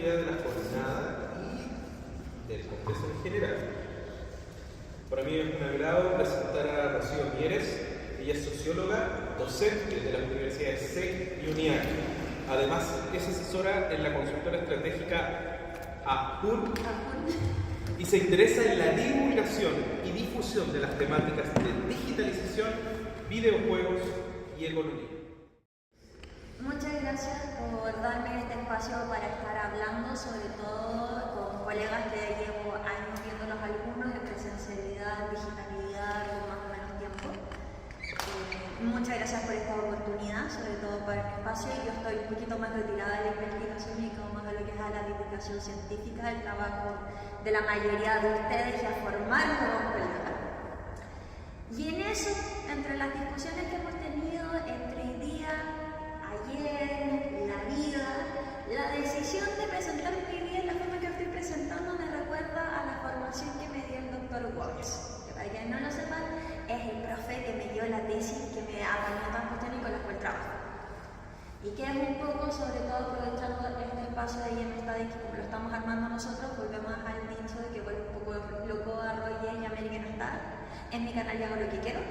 actividad de la jornada y del Congreso en general. Para mí es un agrado presentar a Rocío Mieres. Ella es socióloga, docente de las universidades SEC y UNIAC. Además, es asesora en la consultora estratégica APUR y se interesa en la divulgación y difusión de las temáticas de digitalización, videojuegos y economía. Muchas gracias por darme este espacio para estar hablando, sobre todo con colegas que llevo años viéndolos algunos en presencialidad, digitalidad, con más o menos tiempo. Muchas gracias por esta oportunidad, sobre todo por el espacio. Yo estoy un poquito más retirada de la investigación y como más de lo que es a la divulgación científica, el trabajo de la mayoría de ustedes y a formar nuevos colegas. Y en eso, entre las discusiones que hemos tenido entre hoy día, ayer, la vida, la decisión de presentarme hoy día en la forma que estoy presentando me recuerda a la formación que me dio el doctor Walsh, que para quienes no lo sepan, es el profe que me dio la tesis que me apañó tan cuestión y con la cual trabajo. Y que es un poco, sobre todo aprovechando este espacio de IEM Study, que como lo estamos armando nosotros, volvemos al dicho de que vuelvo un poco loco a Royes y American Star. En mi canal yo hago lo que quiero.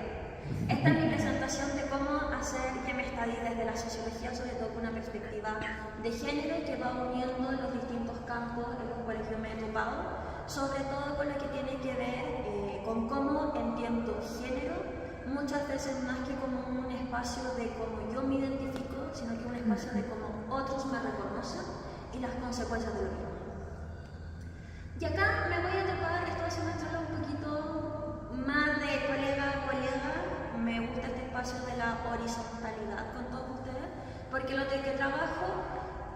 Esta es mi presentación de cómo hacer IEM Study desde la sociología, sobre todo con una perspectiva de género que va uniendo los distintos campos en los cuales yo me he topado, sobre todo con lo que tiene que ver con cómo entiendo género, muchas veces más que como un espacio de cómo yo me identifico, sino que un espacio de cómo otros me reconocen y las consecuencias de lo mismo. Y acá me voy a topar, esto va a ser una charla un poquito más de colega a colega. Me gusta este espacio de la horizontalidad con todos ustedes, porque lo que trabajo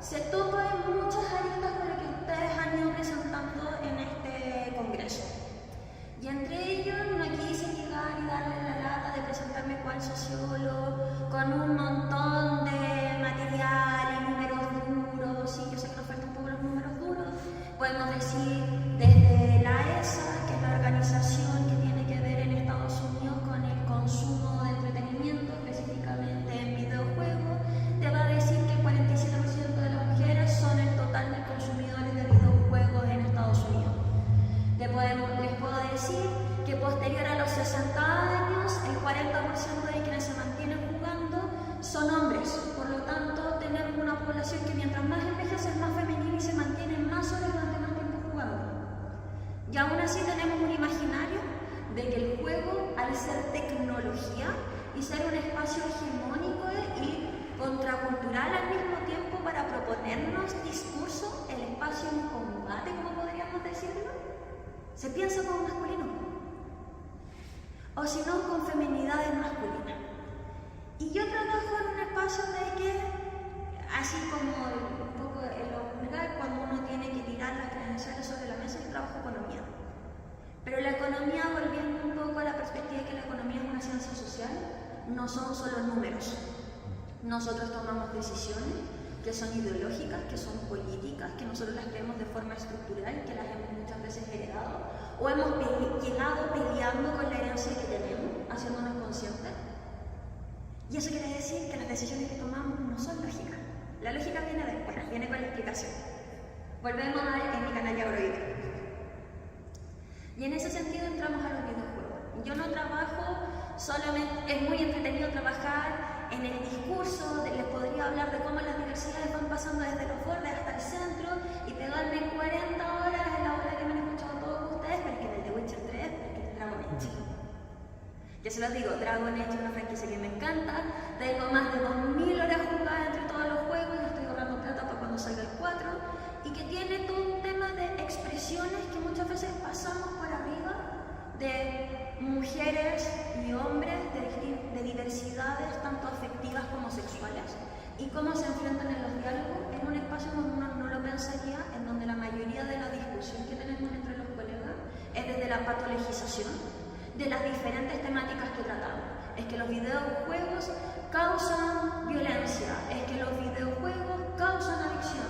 se topa en muchas aristas con lo que ustedes han ido presentando en este congreso. Y entre ellos no quise llegar y darle la lata de presentarme cual sociólogo con un montón de material y números duros. Y yo sé que nos faltan un poco los números duros. Podemos decir desde la ESA, que es la organización que tiene que ver en Estados Unidos con el consumo de entretenimiento, específicamente en videojuegos, te va a decir que el 47% de las mujeres son el total de consumidores de videojuegos en Estados Unidos. Les puedo decir que posterior a los 60 años, el 40% de quienes se mantienen jugando son hombres. Por lo tanto, tenemos una población que mientras más envejece es más femenina y se mantiene más horas durante más tiempo jugando. Y aún así tenemos un imaginario de que el juego, al ser tecnología y ser un espacio hegemónico y contracultural al mismo tiempo para proponernos discurso, el espacio en combate, como podríamos decirlo, se piensa como masculino, o si no, con feminidades masculinas. Y yo trabajo en un espacio de que, así como un poco en lo vulgar, cuando uno tiene que tirar las credenciales sobre la mesa, yo trabajo economía. Pero la economía, volviendo un poco a la perspectiva de que la economía es una ciencia social, no son solo números. Nosotros tomamos decisiones que son ideológicas, que son políticas, que nosotros las creemos de forma estructural, que las hemos muchas veces heredado, o hemos llegado peleando con la herencia que tenemos, haciéndonos conscientes. Y eso quiere decir que las decisiones que tomamos no son lógicas. La lógica viene después, viene con la explicación. Volvemos a ver en mi canal de Agroido. Y en ese sentido entramos a los videojuegos. Yo no trabajo solamente, es muy entretenido trabajar en el discurso, les podría hablar de cómo las diversidades van pasando desde los bordes hasta el centro y pegarme 40 horas en la hora que me han escuchado todos ustedes, pero es que en el The Witcher 3, porque es Dragon Age. Ya se los digo, Dragon Age es una franquicia que me encanta, tengo más de 2000 horas jugadas entre todos los juegos y estoy ahorrando plata para cuando salga el 4, y que tiene todo un tema de expresiones que muchas veces pasamos por arriba de mujeres y hombres de diversidades tanto afectivas como sexuales y cómo se enfrentan en los diálogos en un espacio donde uno no lo pensaría, en donde la mayoría de la discusión que tenemos entre los colegas es desde la patologización de las diferentes temáticas que tratamos. Es que los videojuegos causan violencia, es que los videojuegos causan adicción.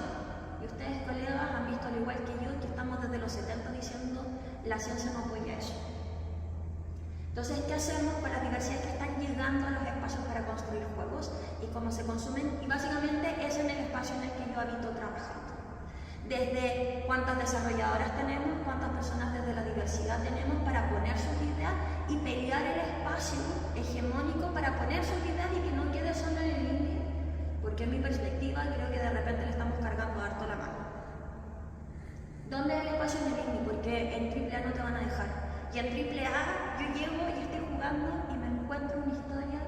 Y ustedes, colegas, han visto al igual que yo que estamos desde los 70 diciendo la ciencia no apoya eso. Entonces, ¿qué hacemos con las diversidades que están llegando a los espacios para construir juegos y cómo se consumen? Y básicamente es en el espacio en el que yo habito trabajando. De desde cuántas desarrolladoras tenemos, cuántas personas desde la diversidad tenemos para poner sus ideas y pelear el espacio hegemónico para poner sus ideas y que no quede solo en el indie, porque en mi perspectiva creo que de repente le estamos cargando harto la mano. ¿Dónde hay espacio en el indie? Porque en AAA no te van a dejar. Y en AAA yo llego y estoy jugando y me encuentro una historia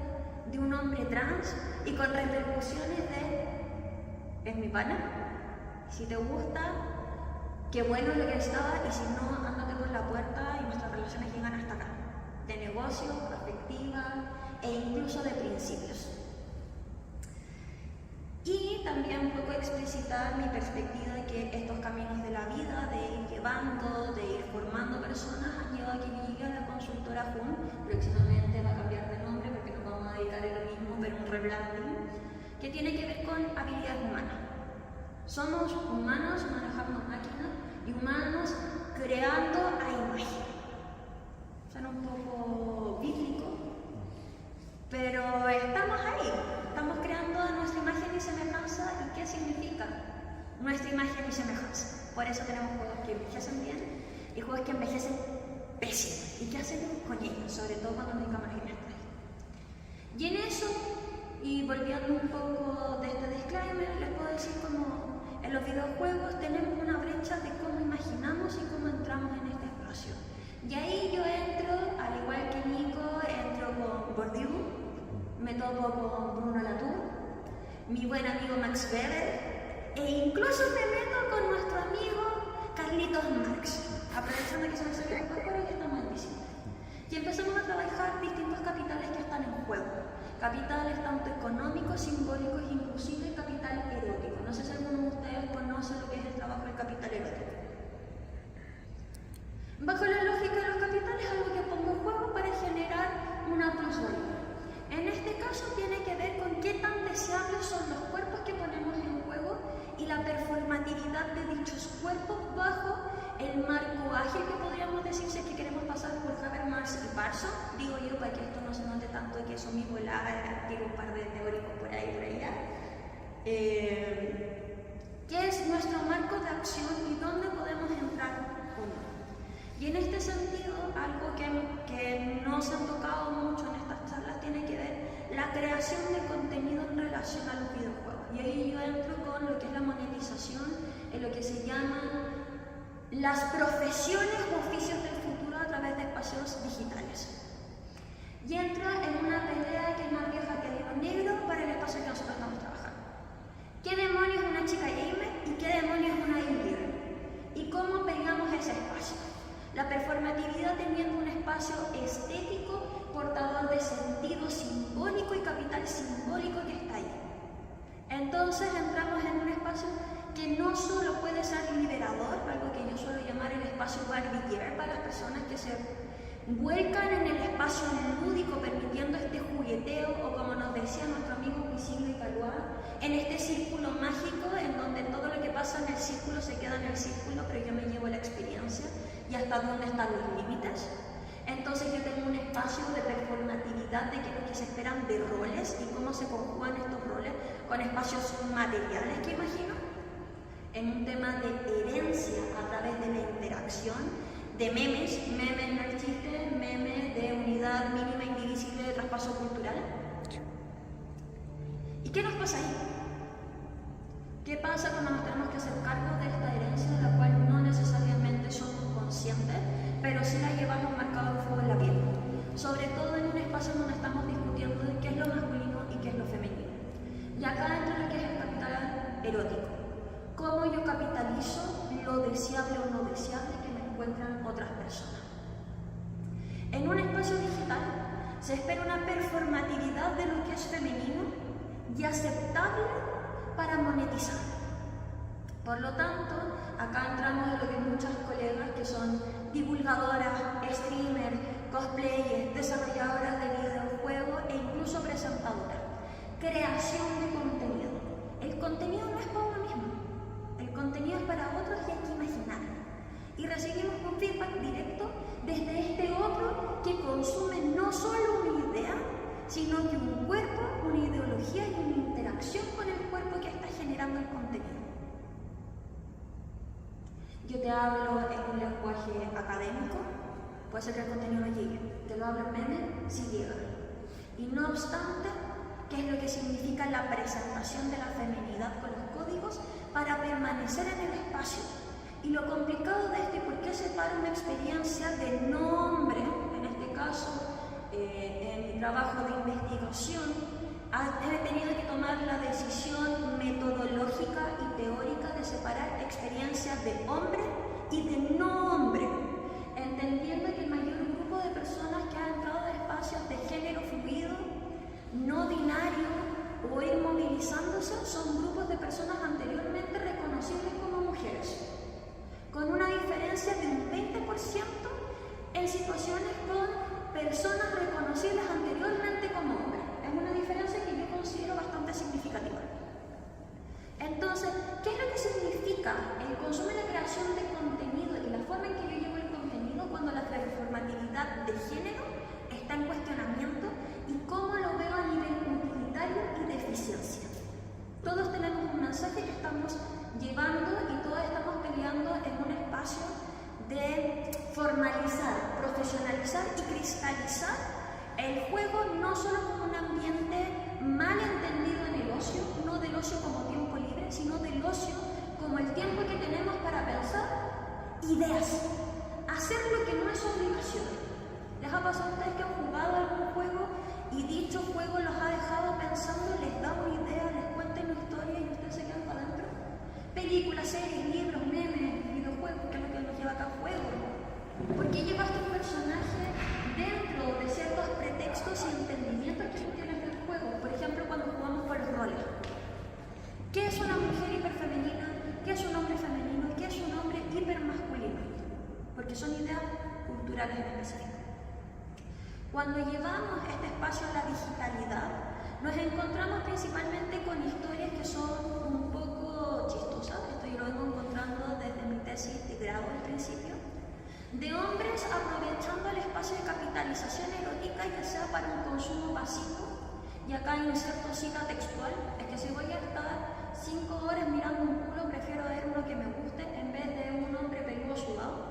de un hombre trans y con repercusiones de... ¿Es mi pana? Si te gusta, qué bueno lo que estaba, y si no, ándate por la puerta y nuestras relaciones llegan hasta acá. De negocios, afectivas e incluso de principios. Y también un poco explicitar mi perspectiva de que estos caminos de la vida, de ir llevando, de ir formando personas, han llevado a que yo llegue a la consultora FUN. Próximamente va a cambiar de nombre porque nos vamos a dedicar a lo mismo, pero un rebranding, que tiene que ver con habilidades humanas. Somos humanos manejando máquinas y humanos creando a imagen. Suena un poco bíblico, pero estamos ahí. Estamos creando a nuestra imagen y semejanza. ¿Y qué significa nuestra imagen y semejanza? Por eso tenemos juegos que envejecen bien y juegos que envejecen pésimo. ¿Y qué hacemos con ellos? Sobre todo cuando nos dedicamos a imagen. Y en eso, y volviendo un poco de este disclaimer, les puedo decir como en los videojuegos tenemos una brecha de cómo imaginamos y cómo entramos en este espacio. Y ahí yo entro, al igual que Nico, entro con Bourdieu, me topo con Bruno Latour, mi buen amigo Max Weber, e incluso me meto con nuestro amigo Carlitos Marx, aprovechando que se me salió un poco y estamos en diciembre. Y empezamos a trabajar distintos capitales que están en juego. Capitales tanto económicos, simbólicos, inclusive capital erótico. No sé si alguno de ustedes conoce lo que es el trabajo del capital erótico. Bajo la lógica de los capitales, algo que pongo en juego para generar una plusvalía. En este caso tiene que ver con qué tan deseables son los cuerpos que ponemos en juego y la performatividad de dichos cuerpos bajo el marco ágil que podríamos decir si es que queremos pasar por Habermas y Parsons. Digo yo para que esto no se note tanto y que eso mismo tiro un par de teóricos por ahí por allá. ¿Qué es nuestro marco de acción y dónde podemos entrar o no? Y en este sentido, algo que no se han tocado mucho en estas charlas tiene que ver la creación de contenido en relación a los videojuegos. Y ahí yo entro con lo que es la monetización, en lo que se llaman las profesiones o oficios del futuro a través de espacios digitales. Y entra en una pelea que es más vieja que el hilo negro para el espacio que nosotros estamos trabajando. ¿Qué demonios es una chica gamer y qué demonios es una indie? ¿Y cómo peleamos ese espacio? La performatividad teniendo un espacio estético, portador de sentido simbólico y capital simbólico que está ahí. Entonces entramos en un espacio que no solo puede ser liberador, algo que yo suelo llamar el espacio barbiller para las personas que se vuelcan en el espacio lúdico permitiendo este jugueteo o como nos decía nuestro amigo Luisino y Calua, en este círculo mágico en donde todo lo que pasa en el círculo se queda en el círculo, pero yo me llevo la experiencia y hasta dónde están los límites. Entonces yo tengo un espacio de performatividad de qué es lo que se esperan de roles y cómo se conjugan estos roles con espacios materiales que imagino, en un tema de herencia a través de la interacción, de memes no es chiste, memes de unidad mínima indivisible de traspaso cultural. ¿Y qué nos pasa ahí? ¿Qué pasa cuando nos tenemos que hacer cargo de esta herencia de la cual no necesariamente somos conscientes, pero sí la llevamos marcado el fuego en la piel? Sobre todo en un espacio donde estamos discutiendo de qué es lo masculino y qué es lo femenino. Y acá entra lo que es el capital erótico. Cómo yo capitalizo lo deseable o no deseable que me encuentran otras personas. En un espacio digital se espera una performatividad de lo que es femenino y aceptable para monetizar. Por lo tanto, acá entramos en lo que muchas colegas que son divulgadoras, streamers, cosplayers, desarrolladoras de videojuegos e incluso presentadoras. Creación de contenido. El contenido no es para uno mismo, el contenido es para otros y hay que imaginar. Y recibimos un feedback directo desde este otro que consume no solo una idea, sino que un cuerpo, una ideología y una interacción con el cuerpo que está generando el contenido. Yo te hablo en un lenguaje académico, puede ser que el contenido no llegue. Te lo hablo en meme, sí llega. Y no obstante, ¿qué es lo que significa la presentación de la feminidad con los códigos para permanecer en el espacio? Y lo complicado de esto, y por qué separo una experiencia de nombre, en este caso, en mi trabajo de investigación, he tenido que tomar la decisión metodológica y teórica de separar experiencias de hombre y de no hombre, entendiendo que el mayor grupo de personas que han entrado a espacios de género fluido, no binario o ir movilizándose son grupos de personas anteriormente reconocibles como mujeres, con una diferencia de un 20% en situaciones con personas reconocibles anteriormente como hombres. Es una diferencia que yo considero bastante significativa. Entonces, ¿qué es lo que significa el consumo y la creación de contenido y la forma en que yo llevo el contenido cuando la performatividad de género está en cuestionamiento y cómo lo veo a nivel utilitario y de eficiencia? Todos tenemos un mensaje que estamos llevando y todos estamos peleando en un espacio de formalizar, profesionalizar y cristalizar el juego no solo como un ambiente mal entendido en el ocio, no del ocio como tiempo libre, sino del ocio como el tiempo que tenemos para pensar ideas, hacer lo que no es obligación. ¿Les ha pasado a ustedes que han jugado algún juego y dicho juego los ha dejado pensando, les da una idea, les cuenta una historia y ustedes se quedan para adentro? Películas, series, libros, memes, videojuegos, que es lo que nos lleva acá a juego. ¿Por qué llevaste un personaje dentro de ciertos pretextos y entendimientos que tú tienes del juego? Por ejemplo, cuando jugamos por los roles. ¿Qué es una mujer hiperfemenina? ¿Qué es un hombre femenino? ¿Qué es un hombre hipermasculino? Porque son ideas culturales en específico. Cuando llevamos este espacio a la digitalidad, nos encontramos principalmente con historias que son un poco chistosas. Esto yo lo vengo encontrando desde mi tesis de grado al principio, de hombres aprovechando el espacio de capitalización erótica, ya sea para un consumo básico, y acá inserto cita textual, es que si voy a estar 5 horas mirando un culo, prefiero ver uno que me guste en vez de un hombre peludo sudado.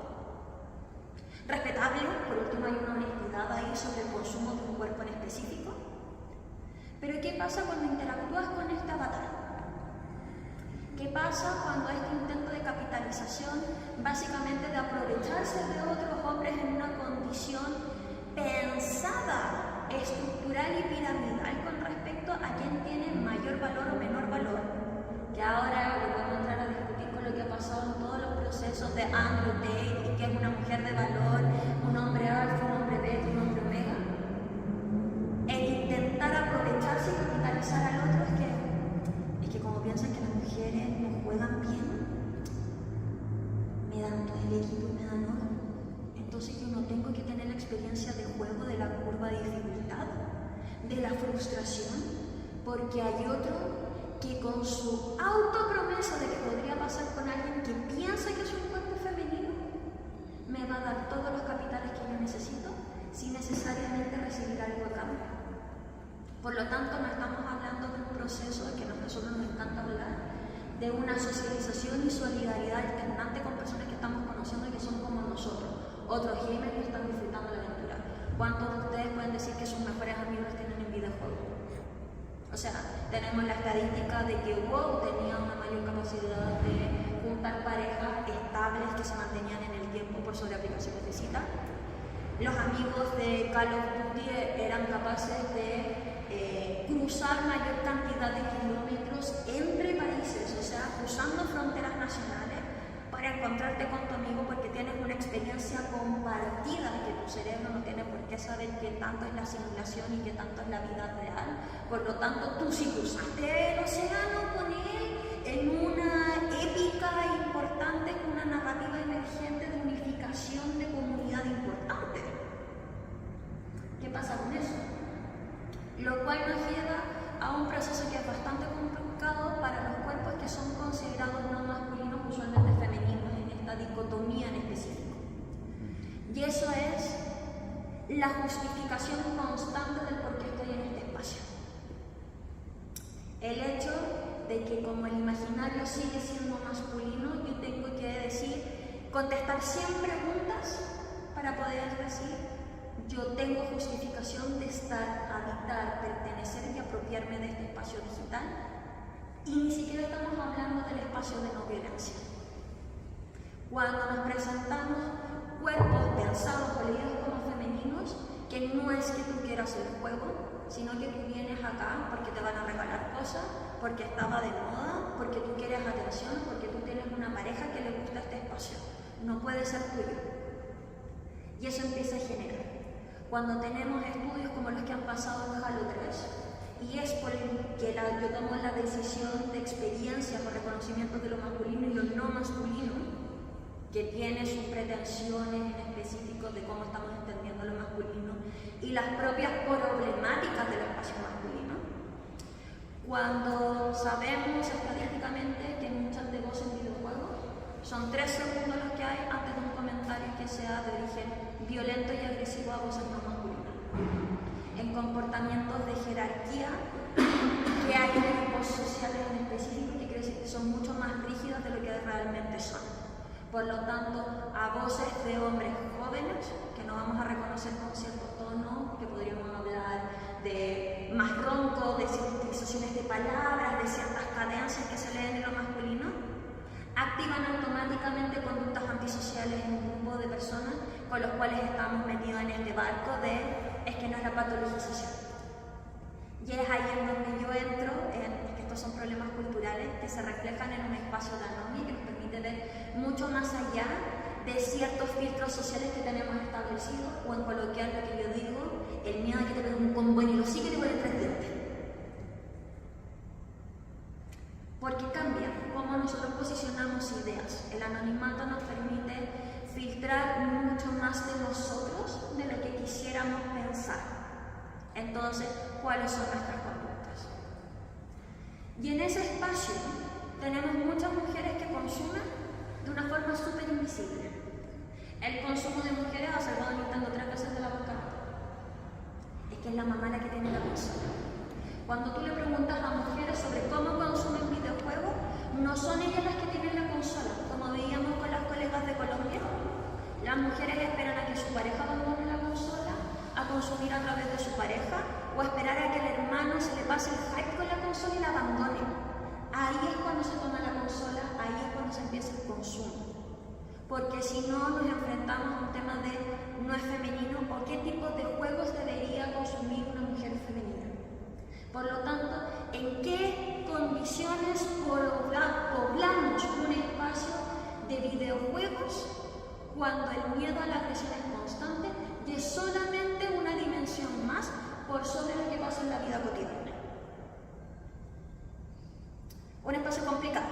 Respetable, por último hay una honestidad ahí sobre el consumo de un cuerpo en específico. Pero ¿qué pasa cuando interactúas con este avatar? ¿Qué pasa cuando este intento de capitalización, básicamente de aprovecharse de otros hombres en una condición pensada, estructural y piramidal con respecto a quién tiene mayor valor o menor valor? Que ahora lo vamos a entrar a discutir con lo que ha pasado en todos los procesos de Andrew Tate, y que es una mujer de valor, un hombre alfa, un hombre beta, un hombre omega. El intentar aprovecharse y capitalizar al otro es que como piensan que las mujeres no juegan bien, me dan todo el equipo y me dan oro. Entonces yo no tengo que tener la experiencia de juego de la curva de dificultad, de la frustración, porque hay otro que con su autopromesa de que podría pasar con alguien que piensa que es un cuerpo femenino, me va a dar todos los capitales que yo necesito sin necesariamente recibir algo a cambio. Por lo tanto, no estamos hablando de un proceso que a nosotros nos encanta hablar, de una socialización y solidaridad alternante con personas que estamos conociendo y que son como nosotros, otros gamers que están disfrutando la aventura. ¿Cuántos de ustedes pueden decir que sus mejores amigos tienen en videojuegos? O sea, tenemos la estadística de que WoW tenía una mayor capacidad de juntar parejas estables que se mantenían en el tiempo por sobre aplicaciones de cita. Los amigos de Call of Duty eran capaces de cruzar mayor cantidad de kilómetros entre países, o sea, cruzando fronteras nacionales para encontrarte con tu amigo porque tienes una experiencia compartida que tu cerebro no tiene por qué saber qué tanto es la simulación y qué tanto es la vida real. Por lo tanto, tú si cruzaste el océano con él en una épica importante, con una narrativa emergente de unificación de comunidad importante. ¿Qué pasa con eso? Lo cual nos lleva a un proceso que es bastante complicado para los cuerpos que son considerados no masculinos, usualmente femeninos, en esta dicotomía en específico. Y eso es la justificación constante del por qué estoy en este espacio. El hecho de que como el imaginario sigue siendo masculino, yo tengo que decir contestar 100 preguntas para poder decir yo tengo justificación de estar, habitar, pertenecer y apropiarme de este espacio digital, y ni siquiera estamos hablando del espacio de no violencia. Cuando nos presentamos cuerpos pensados o leídos como femeninos, que no es que tú quieras el juego, sino que tú vienes acá porque te van a regalar cosas, porque estaba de moda, porque tú quieres atención, porque tú tienes una pareja que le gusta este espacio. No puede ser tuyo. Y eso empieza a generar. Cuando tenemos estudios como los que han pasado en Halo 3, y es por el que yo tomo la decisión de experiencias o reconocimientos de lo masculino y lo no masculino, que tiene sus pretensiones en específico de cómo estamos entendiendo lo masculino y las propias problemáticas del espacio masculino. Cuando sabemos estadísticamente que en un chat de voz en videojuegos son 3 segundos los que hay antes de un comentario que sea de origen violento y agresivo a voces no masculinas. En comportamientos de jerarquía que hay en grupos sociales en específico que son mucho más rígidos de lo que realmente son. Por lo tanto, a voces de hombres jóvenes, que no vamos a reconocer con cierto tono, que podríamos hablar de más ronco, de ciertas utilizaciones de palabras, de ciertas cadencias que se leen en lo masculino, activan automáticamente conductas antisociales en un grupo de personas con los cuales estamos metidos en este barco es que no es la patologización. Y es ahí en donde yo entro, es que estos son problemas culturales que se reflejan en un espacio de anomia que nos permite ver mucho más allá de ciertos filtros sociales que tenemos establecidos, o en coloquial lo que yo digo, el miedo a que te peguen un combo en el hocico y te vuelven 3 dientes. Porque cambia cómo nosotros posicionamos ideas. El anonimato nos permite filtrar mucho más de nosotros de lo que quisiéramos pensar. Entonces, ¿cuáles son nuestras conductas? Y en ese espacio tenemos muchas mujeres que consumen de una forma súper invisible. El consumo de mujeres ha salvado a Nintendo 3 veces de la boca. Es que es la mamá la que tiene la consola. Cuando tú le preguntas a mujeres sobre cómo consumen videojuegos, no son ellas las que tienen la consola, como veíamos con las colegas de Colombia. Las mujeres esperan a que su pareja abandone la consola, a consumir a través de su pareja, o a esperar a que el hermano se le pase el hype con la consola y la abandone. Ahí es cuando se toma la consola, ahí es cuando se empieza el consumo. Porque si no, nos enfrentamos a un tema de no es femenino o qué tipo de juegos debería consumir una mujer femenina. Por lo tanto, ¿en qué condiciones poblamos un espacio de videojuegos cuando el miedo a la agresión es constante y es solamente una dimensión más por sobre lo que pasa en la vida cotidiana? Un espacio complicado.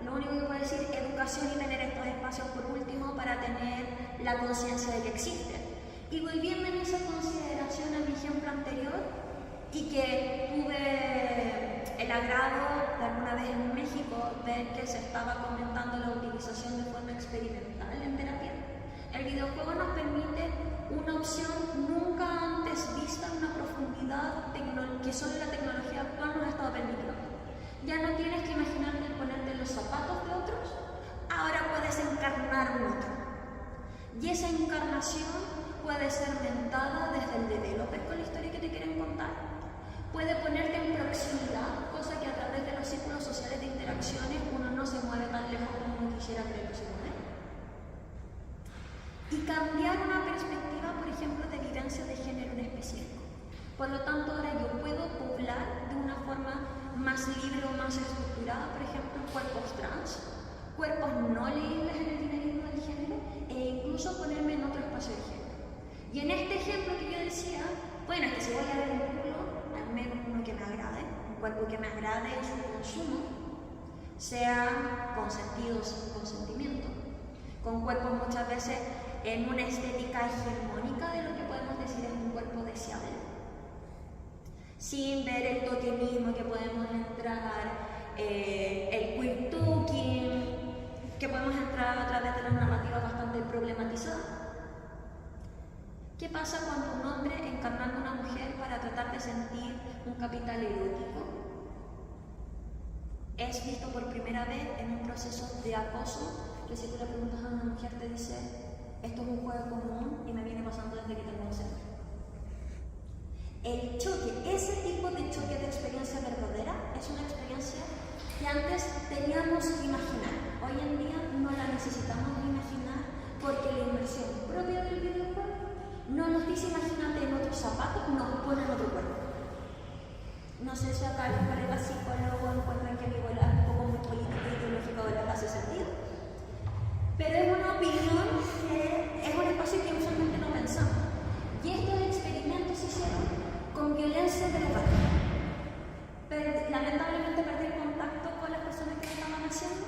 Lo único que puedo decir es educación y tener estos espacios por último para tener la conciencia de que existen. Y volviendo en esa consideración a mi ejemplo anterior, y que tuve el agrado de alguna vez en México ver que se estaba comentando la utilización de forma experimental en terapia. El videojuego nos permite una opción nunca antes vista en una profundidad que solo la tecnología actual nos ha estado permitiendo. Ya no tienes que imaginarte ponerte los zapatos de otros, ahora puedes encarnar un otro. Y esa encarnación puede ser mentada desde el developer con la historia que te quieren contar. Puede ponerte en proximidad, cosa que a través de los círculos sociales de interacciones uno no se mueve tan lejos como uno quisiera creer que se mueve. Y cambiar una perspectiva, por ejemplo, de vivencia de género en específico. Por lo tanto, ahora yo puedo poblar de una forma más libre o más estructurada, por ejemplo, cuerpos trans, cuerpos no leíbles en el binarismo del género, e incluso ponerme en otro espacio de género. Y en este ejemplo que yo decía, bueno, es que si voy a ver un culo, al menos uno que me agrade, un cuerpo que me agrade en su consumo, sea consentido o sin consentimiento, con cuerpos muchas veces en una estética hegemónica de lo que podemos decir es un cuerpo deseable, sin ver el tokenismo que podemos entrar, el queertuking, que podemos entrar a través de las narrativas bastante problematizadas. ¿Qué pasa cuando un hombre encarnando a una mujer para tratar de sentir un capital erótico es visto por primera vez en un proceso de acoso que si tú le preguntas a una mujer te dice, esto es un juego común y me viene pasando desde que tengo 11 años. El choque, ese tipo de choque de experiencia verdadera es una experiencia que antes teníamos que imaginar. Hoy en día no la necesitamos imaginar porque la inmersión propia del videojuego no nos dice imagínate en otros zapatos, nos pone en otro cuerpo. No sé si acá los colegas psicólogos encuentran que mi bola es un poco muy política y ideológica o les hace sentido. Pero es una opinión que es un espacio que usualmente no pensamos. Y estos experimentos se hicieron con violencia del hogar. Pero lamentablemente perdí el contacto con las personas que lo estaban haciendo,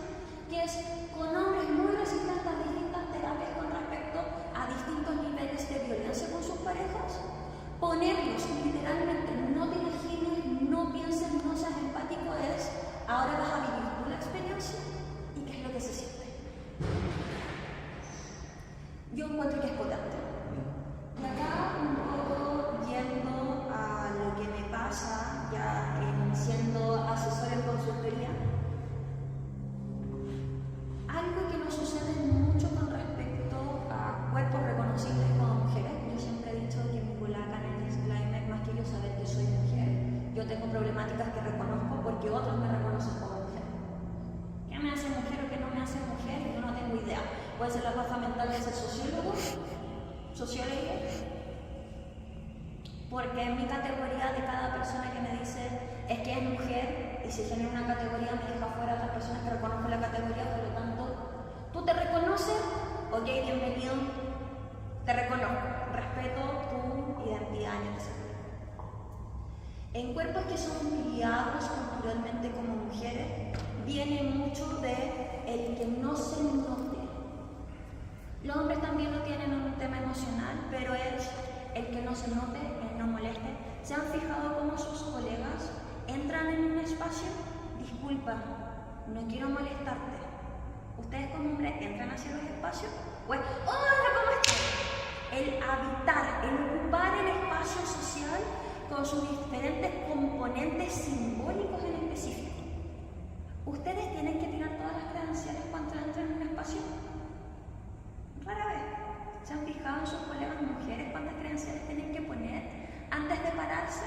que es con hombres muy resistentes a distintas terapias con respecto a distintos niveles de violencia con sus parejas, ponerlos literalmente, no te imagines, no pienses, no seas empático, es ahora vas a vivir tú la experiencia y qué es lo que se siente. Yo encuentro que es potente. Y acá un poco yendo a lo que me pasa ya siendo asesor en consultoría, algo que nos sucede mucho con respecto a cuerpos reconocibles como mujeres. Yo siempre he dicho que mi polaca en el disclaimer, más que yo saber que soy mujer, yo tengo problemáticas que reconozco porque otros me reconocen como mujer. ¿Qué me hace mujer o qué no me hace mujer? Yo no tengo idea. Puede ser la baja mental de ser sociólogo, socióloga, porque en mi categoría de cada persona que me dice es que es mujer y si genera una categoría me deja fuera a otras personas que reconozco la categoría, por lo tanto, ¿tú te reconoces? Ok, bienvenido, te reconozco, respeto tu identidad en el sentido. En cuerpos que son criados culturalmente como mujeres, viene mucho de el que no se note. Los hombres también lo tienen un tema emocional, pero es el que no se note, el no moleste. ¿Se han fijado cómo sus colegas entran en un espacio? Disculpa, no quiero molestarte. ¿Ustedes como hombres entran hacia los espacios? Pues, ¡hola, cómo estás! El habitar, el ocupar el espacio social con sus diferentes componentes simbólicos en específico. ¿Ustedes tienen que tirar todas las credenciales cuando entran en un espacio? Rara vez. ¿Se han fijado en sus colegas mujeres cuántas credenciales tienen que poner antes de pararse?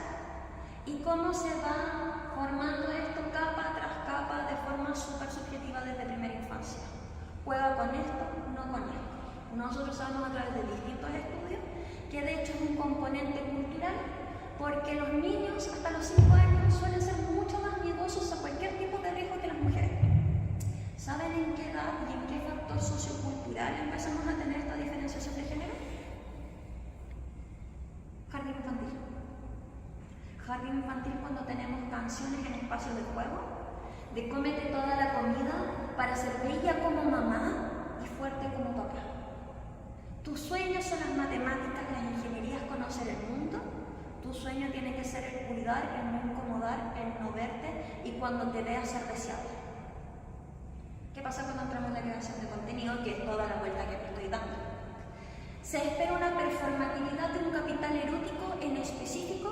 ¿Y cómo se va formando esto capa tras capa de forma súper subjetiva desde primera infancia? ¿Juega con esto? No con esto. Nosotros sabemos a través de distintos estudios que de hecho es un componente cultural porque los niños hasta los 5 años suelen ser mucho más miedosos a cualquier tipo de riesgo que las mujeres. ¿Saben en qué edad y en qué factor sociocultural empezamos a tener esta diferenciación de género? Jardín infantil. Jardín infantil cuando tenemos canciones en espacios de juego, de cómete toda la comida para ser bella como mamá y fuerte como papá. Tus sueños son las matemáticas, las ingenierías, conocer el mundo. Tu sueño tiene que ser el cuidar, el no incomodar, el no verte y cuando te veas ser deseable. ¿Qué pasa cuando entramos en la creación de contenido? Que es toda la vuelta que me estoy dando. Se espera una performatividad de un capital erótico en específico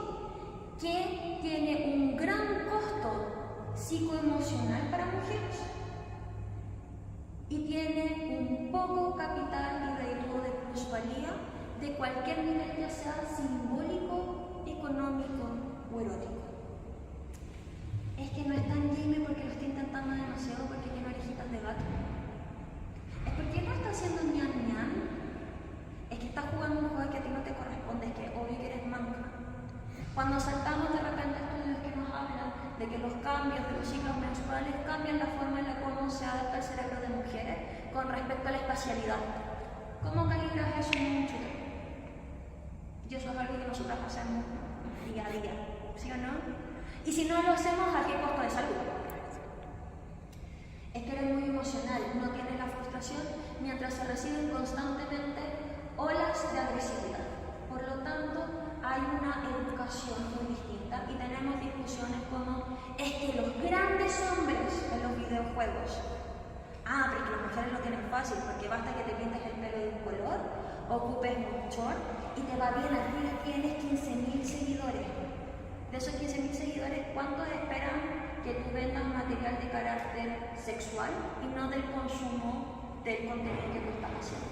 que tiene un gran costo psicoemocional para mujeres y tiene un poco capital y rédito de plusvalía de cualquier nivel, ya sea simbólico, económico o erótico. Es que no es tan gamer porque lo está intentando demasiado porque tiene orejitas de gato. Es porque no está haciendo ñam ñam. Es que está jugando un juego que a ti no te corresponde, es que obvio que eres manca. Cuando saltamos de repente estudios que nos hablan de que los cambios de los ciclos menstruales cambian la forma en la cómo se adapta el cerebro de mujeres con respecto a la espacialidad. ¿Cómo calibras eso en un chute? Y eso es algo que nosotras hacemos día a día, ¿sí o no? Y si no lo hacemos, ¿a qué costo de salud? Es que eres muy emocional, no tienes la frustración mientras se reciben constantemente olas de agresividad. Por lo tanto, hay una educación muy distinta y tenemos discusiones como es que los grandes hombres en los videojuegos, pero es que las mujeres lo tienen fácil porque basta que te pintes el pelo de un color, ocupes un short y te va bien, aquí tienes 15.000 seguidores. De esos 15.000 seguidores, ¿cuántos esperan que tú vendas material de carácter sexual y no del consumo del contenido que tú estás haciendo.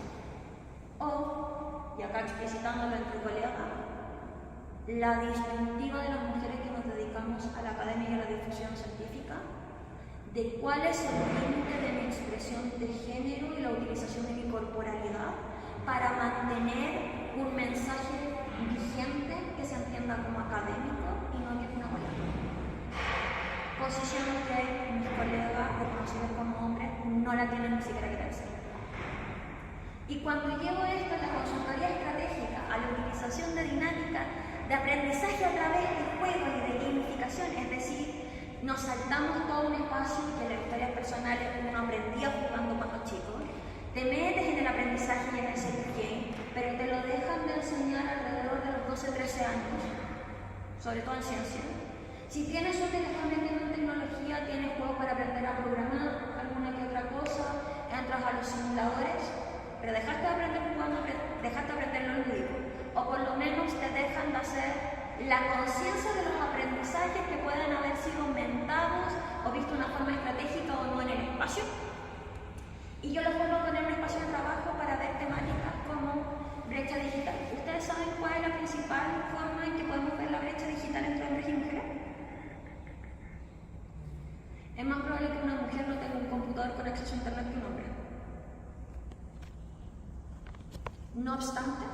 O, y acá explicitándolo entre colegas, la disyuntiva de las mujeres que nos dedicamos a la academia y a la difusión científica, de cuál es el límite de mi expresión de género y la utilización de mi corporalidad para mantener un mensaje vigente que se entienda como académico y no que es una política. Posición que mis colegas reconocidos como hombres no la tienen ni siquiera que pensar. Y cuando llevo esto a la consultoría estratégica, a la utilización de dinámicas de aprendizaje a través de juegos y de gamificación, es decir, nos saltamos todo un espacio que en las historias personales uno aprendía jugando cuando chico, te metes en el aprendizaje y en el self-game, pero te lo dejan de enseñar alrededor de los 12-13 años, sobre todo en ciencia. Si tienes suerte que estás metiendo en tecnología, tienes juegos para aprender a programar, alguna que otra cosa, entras a los simuladores, pero dejaste de aprender jugando, dejaste de aprender lo lúdico, o por lo menos te dejan de hacer la conciencia de los aprendizajes que pueden haber sido aumentados o visto de una forma estratégica o no en el espacio. Y yo los vuelvo a poner en un espacio de trabajo para ver temáticas como brecha digital. ¿Ustedes saben cuál es la principal forma en que podemos ver la brecha digital entre hombres y mujeres? Es más probable que una mujer no tenga un computador con acceso a internet que un hombre. No obstante,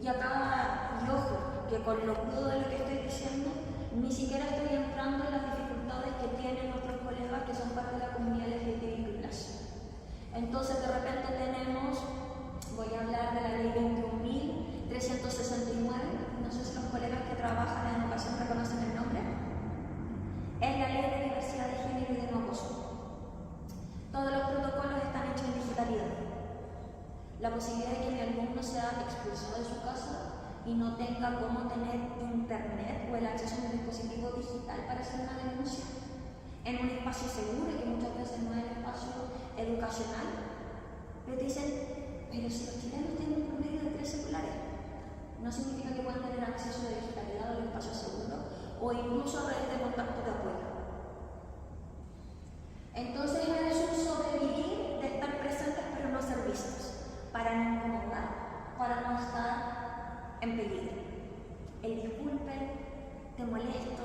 y acá, y ojo, que con lo crudo de lo que estoy diciendo, ni siquiera estoy entrando en las dificultades que tienen nuestros colegas que son parte de la comunidad LGBTIQ+. Entonces, de repente tenemos, voy a hablar de la ley 21.369, no sé si los colegas que trabajan en educación reconocen el nombre. Es la ley de diversidad de género y de no acoso. Todos los protocolos están hechos en digitalidad. La posibilidad de que mi alumno sea expulsado de su casa y no tenga cómo tener internet o el acceso a un dispositivo digital para hacer una denuncia en un espacio seguro, que muchas veces no es el espacio educacional. Pero te dicen, pero si los chilenos tienen un promedio de 3 celulares, no significa que puedan tener acceso de digitalidad o de espacio seguro o incluso a redes de contacto de apoyo. Entonces es un sobrevivir de estar presentes pero no ser vistos, para no incomodar, para no estar en peligro. El disculpe, te molesto,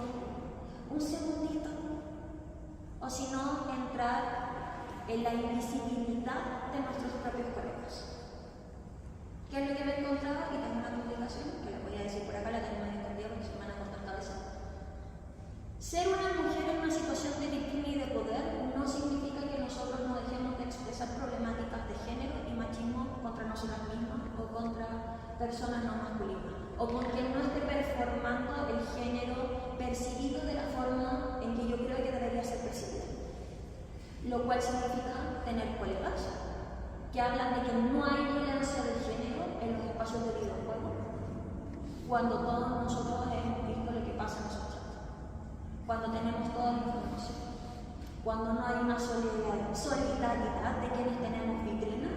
un segundito, o si no, entrar en la invisibilidad de nuestros propios colegas. ¿Qué es lo que me he encontrado? Y tengo una publicación que la voy a decir por acá, la tengo medio escondida porque se me van a cortar cabeza. Ser una mujer en una situación de víctima y de poder no significa que nosotros no dejemos de expresar problemáticas de género y machismo contra nosotras mismas o contra personas no masculinas, o porque no esté performando el género percibido de la forma en que yo creo que debería ser percibido. Lo cual significa tener colegas que hablan de que no hay violencia de género en los espacios de videojuegos, cuando todos nosotros hemos visto lo que pasa en esos chats, cuando tenemos toda la información, cuando no hay una solidaridad de quienes tenemos vitrina,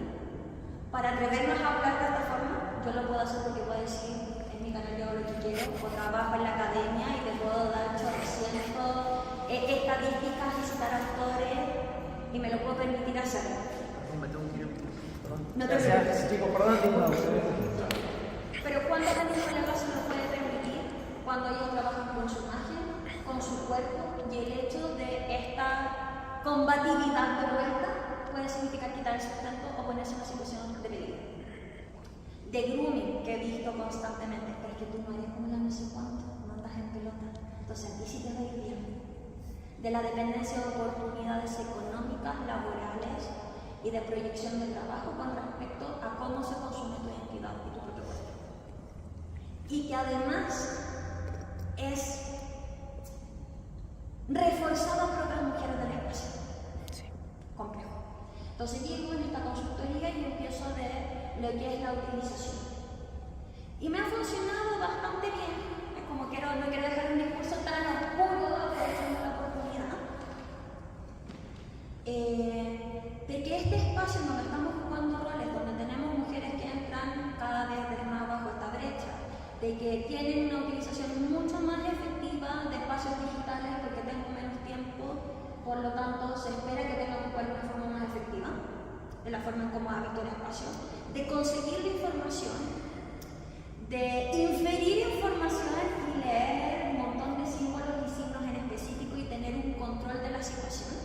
para atrevernos a hablar de esta forma. Yo lo puedo hacer porque puedo decir, en mi canal yo hago lo que quiero, o trabajo en la academia y te puedo dar 800 estadísticas y citar autores, y me lo puedo permitir hacer. Me tengo que ir. No te preocupes. Chicos, perdón, Pero ¿cuánto de mis colegas se lo puede permitir cuando ellos trabajan con su imagen, con su cuerpo, y el hecho de esta combatividad de vuelta puede significar quitar el sustento o ponerse en una situación de peligro? De grooming, que he visto constantemente, pero es que tú no eres como la no sé cuánto, no andas en pelota, entonces a ti sí te va a ir bien. De la dependencia de oportunidades económicas, laborales y de proyección de trabajo con respecto a cómo se consume tu identidad y tu propio cuerpo. Y que además es reforzada por otras mujeres del espacio. Sí. Complejo. Entonces llego en esta consultoría y empiezo a ver lo que es la utilización. Y me ha funcionado bastante bien. Es como no quiero dejar un discurso tan oscuro aprovechando la oportunidad. De que este espacio en donde estamos jugando roles, donde tenemos mujeres que entran cada vez más bajo esta brecha, de que tienen una utilización mucho más efectiva de espacios digitales porque tengo menos tiempo, por lo tanto se espera que tengan que jugar de una forma más efectiva. transformen como hábito el espacio, de conseguir la información, de inferir información y leer un montón de símbolos y signos en específico y tener un control de la situación,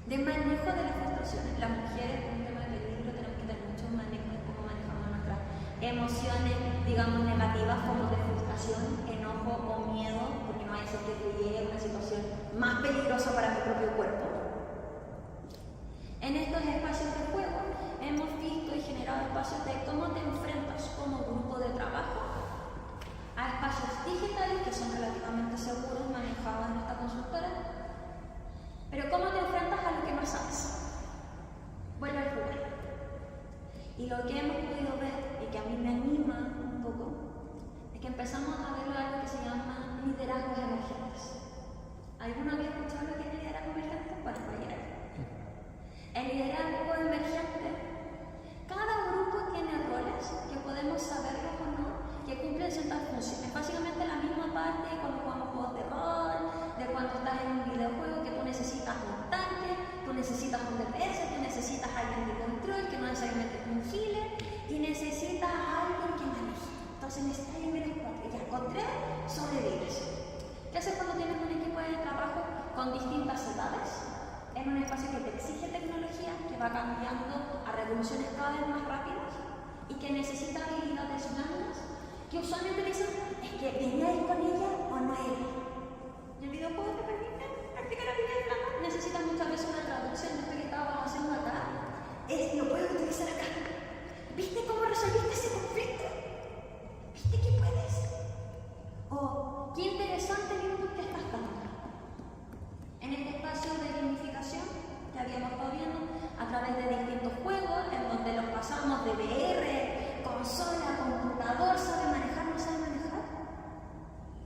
de manejo de las frustraciones. Las mujeres, con un tema del libro, tenemos que tener mucho manejo de cómo manejamos nuestras emociones, digamos, negativas, como de frustración, enojo o miedo, porque no hay que llegue a una situación más peligrosa para mi propio cuerpo. En estos espacios de juego hemos visto y generado espacios de cómo te enfrentas como grupo de trabajo a espacios digitales que son relativamente seguros, manejados en esta consultora, pero cómo te enfrentas a lo que más sabes. Vuelve al jugar. Y lo que hemos podido ver, y que a mí me anima un poco, es que empezamos a verlo algo que se llama liderazgos emergentes. ¿Alguna vez escuchado lo que es liderazgo emergente? Bueno, pues ya. El liderazgo emergente, cada grupo tiene roles que podemos saberlos o no, que cumplen ciertas funciones. Básicamente la misma parte cuando jugamos juegos de rol, de cuando estás en un videojuego, que tú necesitas un tanque, tú necesitas un DPS, tú necesitas alguien de control, que no necesariamente es un healer, y necesitas a alguien que maneje. Entonces necesitas alguien menos 4, ya con 3 sobrevives. ¿Qué haces cuando tienes un equipo de trabajo con distintas edades? En un espacio que te exige tecnología, que va cambiando a revoluciones cada vez más rápidas y que necesita habilidades blandas, que usualmente dicen, es que venía a ir con ella o no era. Y el videojuego te permite practicar habilidades blandas. Necesitas muchas veces una traducción de esto que estabas haciendo acá. Lo puedes utilizar acá. ¿Viste cómo resolviste ese conflicto? ¿Viste que puedes? O, qué interesante el input que estás dando. En este espacio de gamificación que habíamos estado viendo a través de distintos juegos, en donde los pasamos de VR, consola, computador, sabe manejar, no sabe manejar,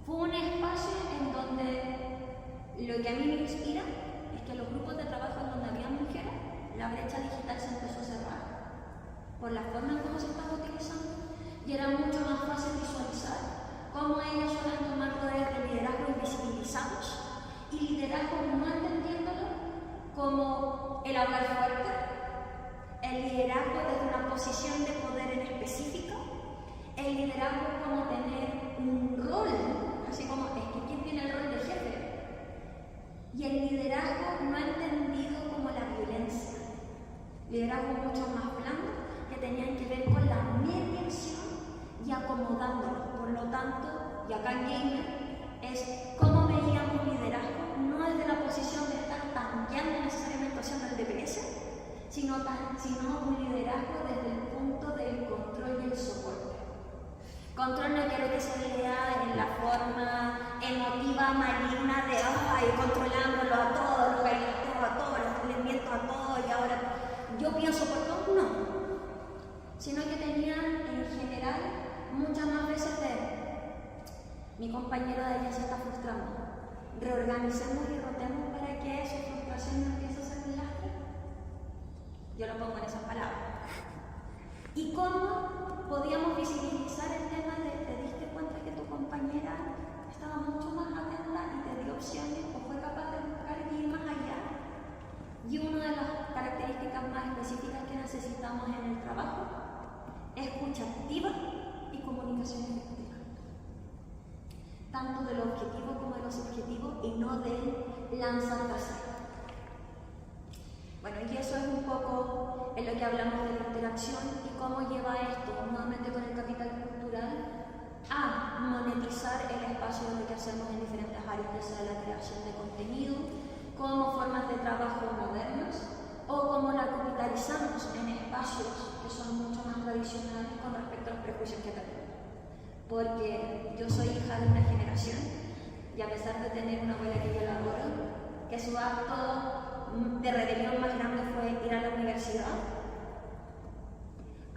fue un espacio en donde lo que a mí me inspira es que los grupos de trabajo en donde había mujeres, la brecha digital se empezó a cerrar por la forma en cómo se estaba utilizando y era mucho más fácil visualizar cómo ellos suelen tomar roles de liderazgo invisibilizados y liderazgo no entendiéndolo como el hablar fuerte, el liderazgo desde una posición de poder en específico, el liderazgo como tener un rol, así como es que quién tiene el rol de jefe, y el liderazgo no entendido como la violencia, liderazgo mucho más blando que tenían que ver con la mediación y acomodándolo. Por lo tanto, y acá en Gamer, es cómo veíamos liderazgo, no desde la posición de estar tanqueando necesariamente haciendo el DPS, sino un liderazgo desde el punto del control y el soporte. Control no quiero que se lea en la forma emotiva, maligna de ay, controlándolo a todos, lo galleteo a todos, les miento a todos y ahora yo pienso por todos, no. Sino que tenían en general muchas más veces de mi compañero de ella se está frustrando. Reorganicemos y rotemos para que su frustración no empiece a ser un lastre. Yo lo pongo en esas palabras. ¿Y cómo podíamos visibilizar el tema de te diste cuenta que tu compañera estaba mucho más atenta y te dio opciones o fue capaz de buscar y ir más allá? Y una de las características más específicas que necesitamos en el trabajo es escucha activa y comunicación efectiva. Tanto de lo objetivo como de lo subjetivo y no del lanzar frase. Bueno, y eso es un poco en lo que hablamos de la interacción y cómo lleva esto, nuevamente con el capital cultural, a monetizar el espacio de lo que hacemos en diferentes áreas, ya sea la creación de contenido, como formas de trabajo modernas, o cómo la capitalizamos en espacios que son mucho más tradicionales con respecto a los prejuicios que tenemos. Porque yo soy hija de una generación y a pesar de tener una abuela que yo la adoro, que su acto de rebelión más grande fue ir a la universidad,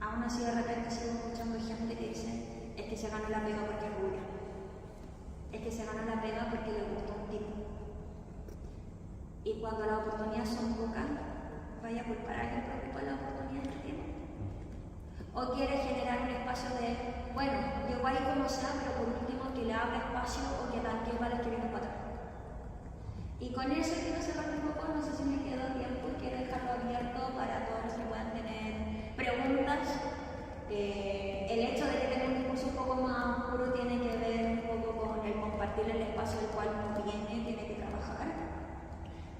aún así de repente sigo escuchando gente que dice es que se ganó la pega porque es rubia, es que se ganó la pega porque le gustó un tipo, y cuando las oportunidades son pocas, vaya a culpar a alguien por la oportunidad que tiene. O quiere generar un espacio de, bueno, yo igual como sea, pero por último que le abra espacio o que tanque para los que vienen para atrás. Y con eso quiero cerrar un poco, no sé si me queda tiempo, quiero dejarlo abierto para todos los que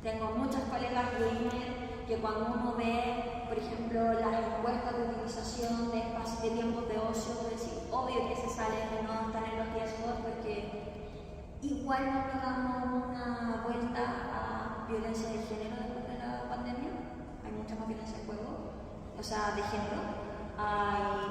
Tengo muchas colegas gamer que cuando uno ve, por ejemplo, las encuestas de utilización de espacios de tiempos de ocio, es decir, obvio que se salen y no están en los riesgos porque igual no pegamos una vuelta a violencia de género después de la pandemia. Hay mucha más violencia de juego, o sea, de género.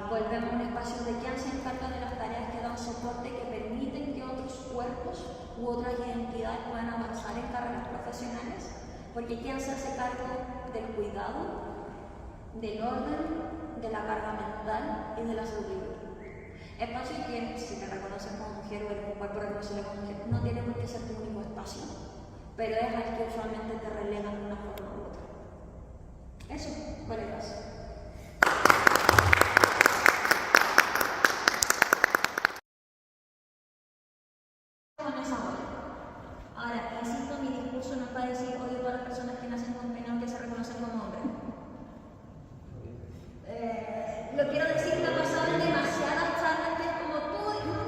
Volvemos a un espacio de quién se encarga de las tareas que dan soporte, que permiten que otros cuerpos u otras identidades puedan avanzar en carreras profesionales, porque quién se hace cargo del cuidado, del orden, de la carga mental y de la salud libre. Espacio que, si te reconocen como mujer o eres un cuerpo reconocible como mujer, no tiene por qué ser tu único espacio, pero es al que usualmente te relegan de una forma u otra. Eso, colegas. Ahora, insisto, mi discurso no es para decir odio a todas las personas que nacen con pene o que se reconocen como hombres. Lo quiero decir, me ha pasado en demasiadas charlas que es como tú. No.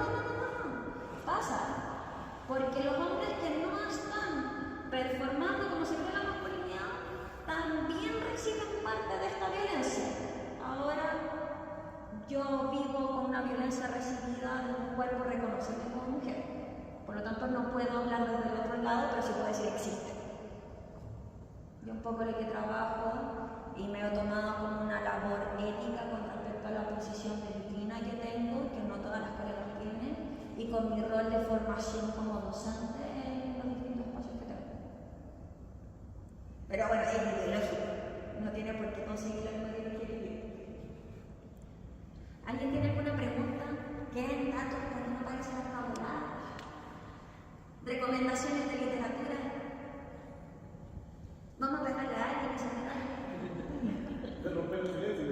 Pasa. Porque los hombres que no están performando como se ve la masculinidad también reciben parte de esta violencia. Ahora, yo vivo con una violencia recibida de un cuerpo reconocible como mujer. Por lo tanto, no puedo hablar desde el otro lado, pero sí puedo decir existe. Yo un poco lo que trabajo y me he tomado como una labor ética con respecto a la posición de rutina que tengo, que no todas las colegas tienen, y con mi rol de formación como docente en los distintos espacios que tengo. Pero bueno, es ideológico, no tiene por qué conseguir la misma ideología. ¿Alguien tiene alguna pregunta? ¿Quieren datos para no parecer vocabulario? ¿Recomendaciones de literatura? Vamos a dejarle a alguien que se me Te rompe el silencio.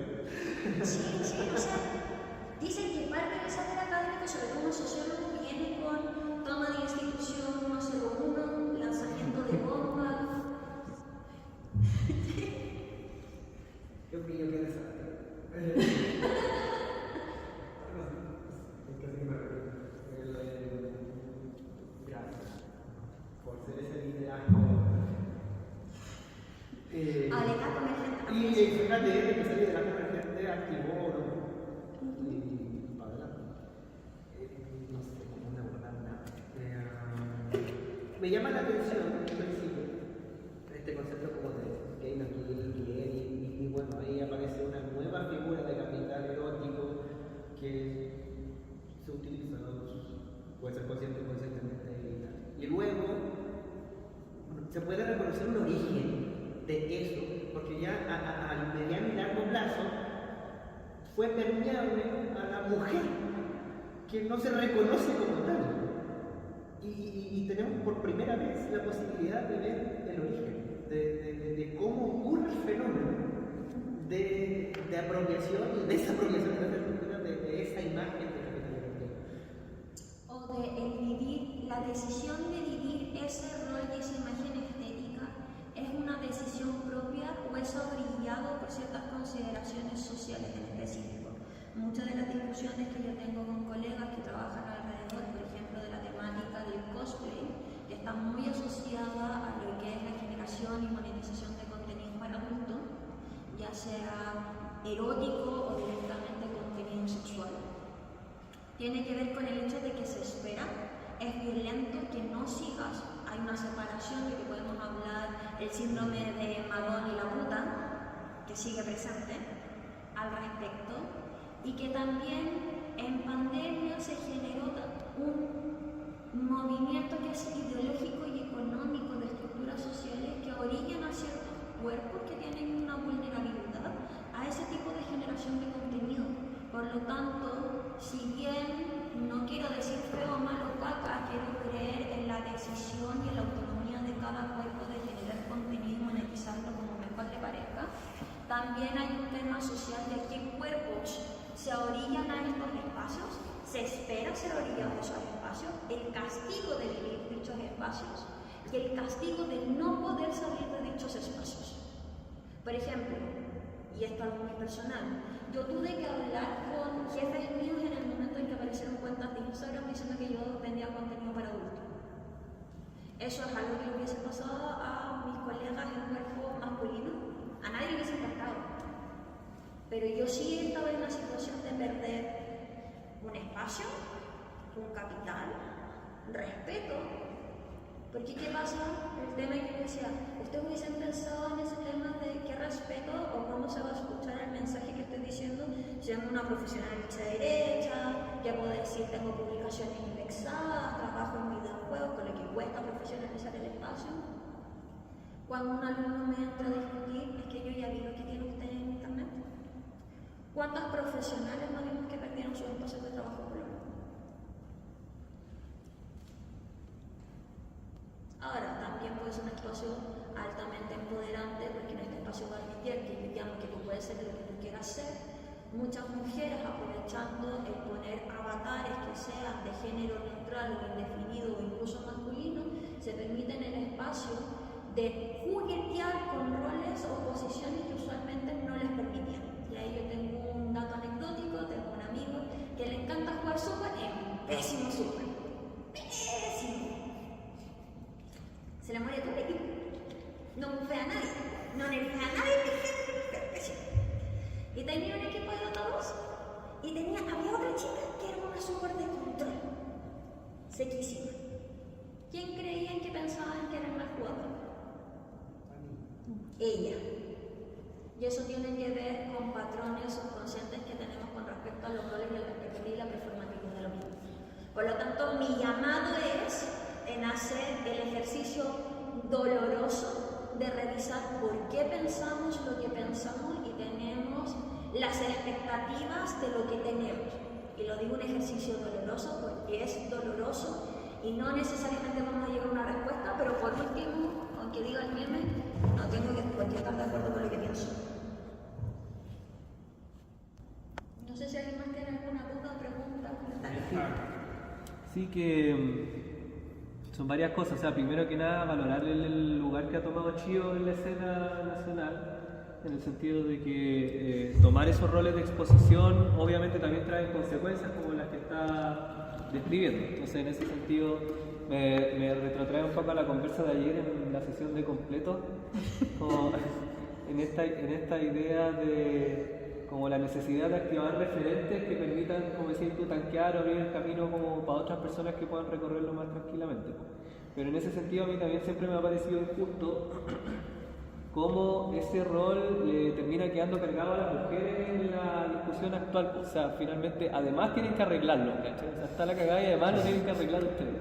Sí, o sea, dicen que parte del saber académico, sobre todo un sociólogo, viene con toma de institución 101, lanzamiento de bombas. Yo creo que desastre. Gracias por ser ese liderazgo. Y fíjate, ese liderazgo emergente activó, ¿no? Y para adelante. No sé cómo abordar nada. Me llama la atención, en principio, este concepto como de gay, no gay, y bueno, ahí aparece una nueva figura de capital erótico que se utiliza, ¿no? Puede ser consciente o inconscientemente y tal. Y luego se puede reconocer un origen de eso, porque ya a mediano y largo plazo fue permeable a la mujer, que no se reconoce como tal. Y tenemos por primera vez la posibilidad de ver el origen, de cómo ocurre el fenómeno de apropiación y desapropiación de esa imagen de capitalismo. O de vivir, la decisión de vivir ese rol y esa imagen estética es una decisión propia o es obrigado por ciertas consideraciones sociales en específico. Muchas de las discusiones que yo tengo con colegas que trabajan alrededor, por ejemplo, de la temática del cosplay, que está muy asociada a lo que es la generación y monetización de contenido para adultos, ya sea erótico o directamente contenido sexual. Tiene que ver con el hecho de que se espera, es violento que no sigas, hay una separación de que podemos hablar el síndrome de Madonna y la puta, que sigue presente al respecto, y que también en pandemia se generó un movimiento que es ideológico y económico de estructuras sociales que orillan a ciertos cuerpos que tienen una vulnerabilidad a ese tipo de generación de contenido. Por lo tanto, si bien no quiero decir feo o malo caca, quiero creer en la decisión y en la autonomía de cada cuerpo de generar contenido y monetizarlo como mejor le parezca, también hay un tema social de qué cuerpos se orillan a estos espacios, se espera ser orillados a esos espacios, el castigo de vivir dichos espacios y el castigo de no poder salir de dichos espacios. Por ejemplo, y esto es algo muy personal, yo tuve que hablar con jefes míos en el momento en que aparecieron cuentas de Instagram diciendo que yo vendía contenido para adultos. Eso es algo que hubiese pasado a mis colegas pero yo sí estaba en una situación de perder un espacio, un capital, respeto. Porque ¿qué pasa? El tema que decía, ¿ustedes hubiesen pensado en ese tema de qué respeto o cómo se va a escuchar el mensaje que estoy diciendo siendo una profesional hecha derecha, que puedo decir tengo publicaciones indexadas, trabajo en videojuegos, con lo que cuesta profesionalizar el espacio? Cuando un alumno me entra a discutir, es que yo ya vi lo que tiene usted en internet. ¿Cuántos profesionales no vimos que perdieron sus espacios de trabajo por lo menos? Ahora, también puede ser un espacio altamente empoderante, porque en este espacio barriller, que yo llamo que tú puedes ser lo que tú quieras ser, muchas mujeres aprovechando el poner avatares que sean de género neutral o indefinido o incluso masculino, se permiten el espacio de juguetear con roles o posiciones que usualmente no les permitían. Y ahí yo tengo un dato anecdótico, tengo un amigo que le encanta jugar súper, es un pésimo súper. Pésimo. Se le muere todo el equipo. No nerfea a nadie. No nerfea a nadie de género, pésimo. Y tenía un equipo de Dota 2 y había otra chica que era una súper de control. Sequísima. ¿Quién creían que pensaban que era el mal jugador? Ella. Y eso tiene que ver con patrones subconscientes que tenemos con respecto a los roles y el respeto y la performatividad de lo mismo. Por lo tanto, mi llamado es en hacer el ejercicio doloroso de revisar por qué pensamos lo que pensamos y tenemos las expectativas de lo que tenemos. Y lo digo un ejercicio doloroso porque es doloroso y no necesariamente vamos a llegar a una respuesta, pero por último, aunque diga el meme, no tengo por qué estar de acuerdo con lo que pienso. No sé si alguien más tiene alguna duda, pregunta, comentario. Sí, que son varias cosas. O sea, primero que nada, valorar el lugar que ha tomado Chío en la escena nacional, en el sentido de que tomar esos roles de exposición obviamente también traen consecuencias como las que está describiendo. Entonces, en ese sentido, me retrotrae un poco a la conversa de ayer en la sesión de completo, como en esta idea de como la necesidad de activar referentes que permitan, como decís tú, tanquear o abrir el camino como para otras personas que puedan recorrerlo más tranquilamente. Pero en ese sentido a mí también siempre me ha parecido injusto cómo ese rol le termina quedando cargado a las mujeres en la discusión actual. O sea, finalmente, además tienen que arreglarlo, ¿cachai? O sea, está la cagada y además lo tienen que arreglar ustedes.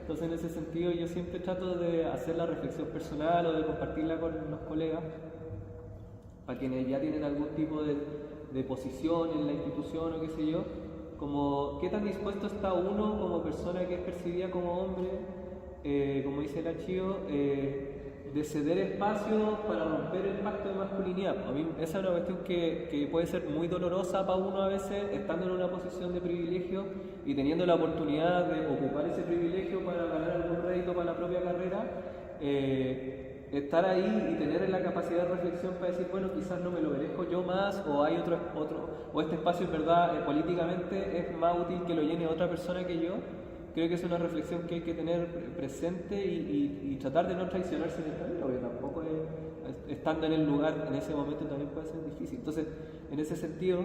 Entonces, en ese sentido, yo siempre trato de hacer la reflexión personal o de compartirla con los colegas, para quienes ya tienen algún tipo de posición en la institución o qué sé yo, como qué tan dispuesto está uno como persona que es percibida como hombre, como dice la Chío, de ceder espacio para romper el pacto de masculinidad. A mí esa es una cuestión que puede ser muy dolorosa para uno a veces, estando en una posición de privilegio y teniendo la oportunidad de ocupar ese privilegio para ganar algún rédito para la propia carrera, estar ahí y tener la capacidad de reflexión para decir, bueno, quizás no me lo merezco yo más, o hay otro o este espacio en verdad políticamente es más útil que lo llene otra persona que yo. Creo que es una reflexión que hay que tener presente y tratar de no traicionarse en el camino, porque tampoco estando en el lugar en ese momento también puede ser difícil. Entonces, en ese sentido,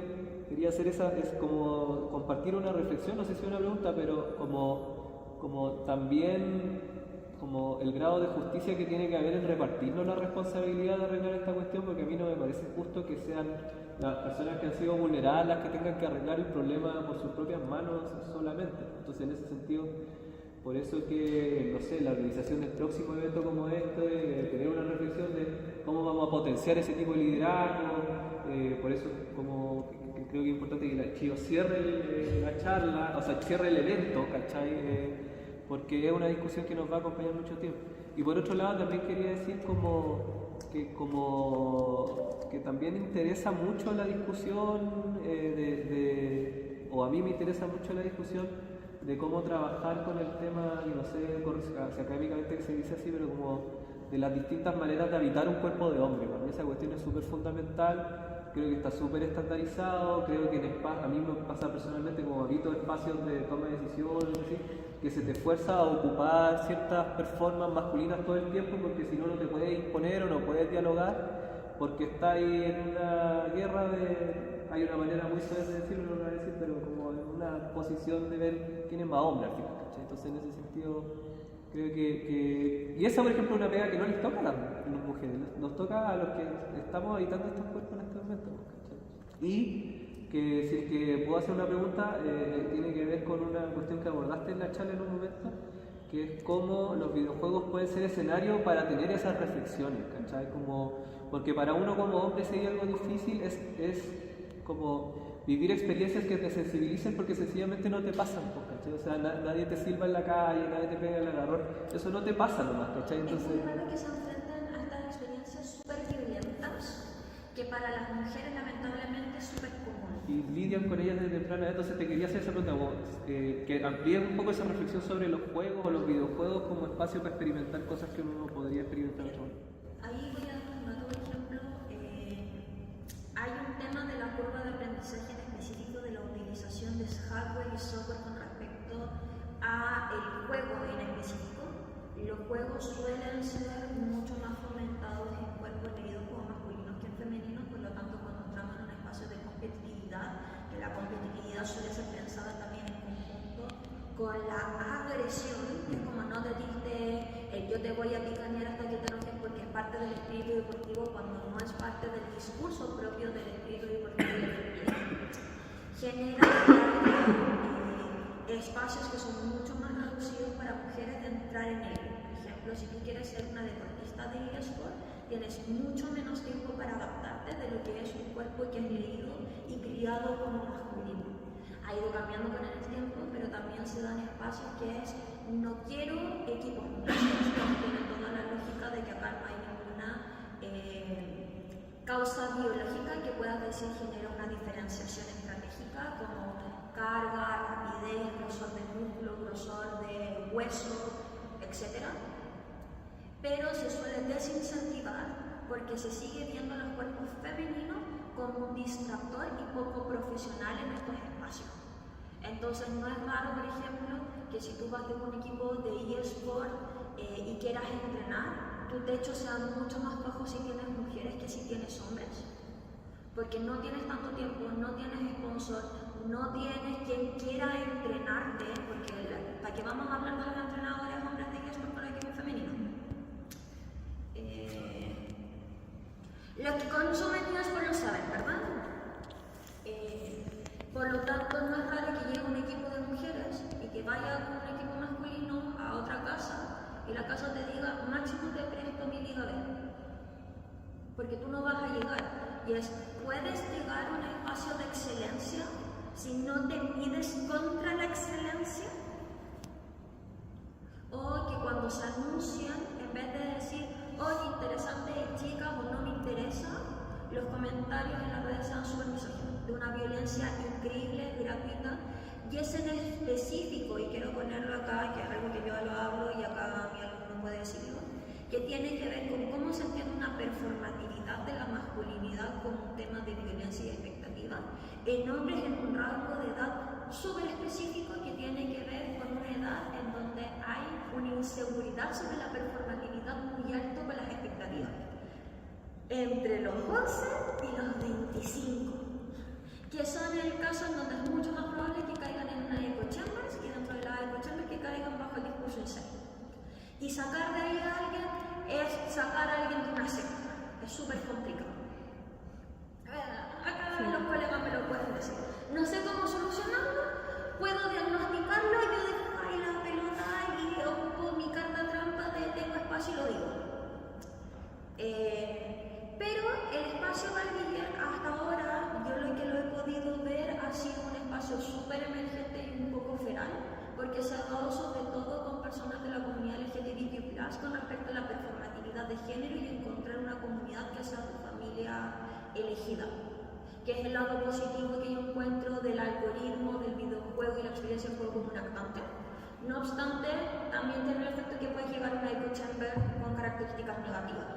quería hacer es como compartir una reflexión, no sé si es una pregunta, pero como también como el grado de justicia que tiene que haber en repartirnos la responsabilidad de arreglar esta cuestión, porque a mí no me parece justo que sean las personas que han sido vulneradas las que tengan que arreglar el problema por sus propias manos solamente. Entonces, en ese sentido, por eso que, no sé, la organización del próximo evento como este, tener una reflexión de cómo vamos a potenciar ese tipo de liderazgo, por eso como que creo que es importante que la Chío cierre la charla, o sea, cierre el evento, ¿cachai? Porque es una discusión que nos va a acompañar mucho tiempo. Y por otro lado también quería decir que también interesa mucho la discusión o a mí me interesa mucho la discusión de cómo trabajar con el tema, yo no sé si académicamente se dice así, pero como de las distintas maneras de habitar un cuerpo de hombre. Para mí esa cuestión es súper fundamental, creo que está súper estandarizado, creo que a mí me pasa personalmente como habito espacios de toma de decisiones, ¿sí? Que se te fuerza a ocupar ciertas performances masculinas todo el tiempo, porque si no, no te puedes imponer o no puedes dialogar, porque estás ahí en una guerra hay una manera muy suave de decirlo, no lo voy a decir, pero como en una posición de ver quién es más hombre al final, ¿cachai? Entonces en ese sentido creo que... Y esa por ejemplo es una pega que no les toca a las mujeres, nos toca a los que estamos habitando estos cuerpos en este momento, ¿cachai? Y que si es que puedo hacer una pregunta, tiene que ver con una cuestión que abordaste en la charla en un momento, que es cómo los videojuegos pueden ser escenario para tener esas reflexiones, ¿cachai? Porque para uno como hombre si hay algo difícil es como vivir experiencias que te sensibilicen porque sencillamente no te pasan, ¿cachai? O sea, nadie te silba en la calle, nadie te pega en el agarrón, eso no te pasa nomás, ¿cachai? Entonces... Es muy raro que se enfrenten a estas experiencias súper violentas que para las mujeres lamentablemente es súper común. Y lidian con ellas desde temprana edad. Entonces te quería hacer esa pregunta, que amplíen un poco esa reflexión sobre los juegos o los videojuegos como espacio para experimentar cosas que uno no podría experimentar otro. Ahí voy a dar un dato, por ejemplo, hay un tema de la curva de aprendizaje en específico de la utilización de hardware y software con respecto a el juego en específico. Los juegos suelen ser mucho más fomentados en cuerpos leídos como masculinos que en femeninos, por lo tanto cuando entramos en un espacio de competitividad, que la competitividad suele ser pensada también en conjunto con la agresión, que es como no decirte yo te voy a picanear hasta que te enojes porque es parte del espíritu deportivo cuando no es parte del discurso propio del espíritu deportivo genera espacios que son mucho más reducidos para mujeres de entrar en ello. Por ejemplo, si tú quieres ser una deportista de eSport, tienes mucho menos tiempo para adaptarte de lo que es un cuerpo que es leído y criado como masculino. Ha ido cambiando con el tiempo, pero también se dan espacios que es no quiero equipos mixtos, que tiene toda la lógica de que acá no hay ninguna causa biológica que pueda decir genera una diferenciación estratégica como carga, rapidez, grosor de músculo, grosor de hueso, etc. Pero se suele desincentivar porque se sigue viendo los cuerpos femeninos como un distractor y poco profesional en estos espacios. Entonces no es raro, por ejemplo, que si tú vas de un equipo de eSport y quieras entrenar, tu techo sea mucho más bajo si tienes mujeres que si tienes hombres. Porque no tienes tanto tiempo, no tienes sponsor, no tienes quien quiera entrenarte, porque ¿para qué vamos a hablar de los entrenadores hombres de eSport con el equipo femenino? Los que consumen eSport lo saben, ¿verdad? Por lo tanto, no es raro que llegue un equipo de mujeres y que vaya con un equipo masculino a otra casa y la casa te diga máximo te presto mi liga B. Porque tú no vas a llegar. Y es, ¿puedes llegar a un espacio de excelencia si no te mides contra la excelencia? O que cuando se anuncian, en vez de decir, oye, interesante chicas o no me interesa, los comentarios en las redes sean súper misóginos, de una violencia increíble, gratuita, y es en específico, y quiero ponerlo acá, que es algo que yo lo hablo y acá mi alumno puede decirlo, que tiene que ver con cómo se entiende una performatividad de la masculinidad como un tema de violencia y expectativa en hombres en un rango de edad súper específico que tiene que ver con una edad en donde hay una inseguridad sobre la performatividad muy alto con las expectativas. Entre los 11 y los 25, que son el caso en donde es mucho más probable que caigan en una echo chambers y dentro de la echo chambers que caigan bajo el discurso insecto. Y sacar de ahí a alguien es sacar a alguien de una secta, es súper complicado. Acá los colegas me lo pueden decir. No sé cómo solucionarlo, puedo diagnosticarlo y yo dejo ahí la pelota y ocupo mi carta trampa de tengo espacio y lo digo. Pero el espacio Valviller hasta ahora, yo lo que lo he podido ver ha sido un espacio súper emergente y un poco feral, porque se ha dado sobre todo con personas de la comunidad LGTBQ+, con respecto a la performatividad de género y encontrar una comunidad que sea tu familia elegida, que es el lado positivo que yo encuentro del algoritmo, del videojuego y la experiencia del juego como un actante. No obstante, también tiene el efecto que puede llegar a una echo chamber con características negativas.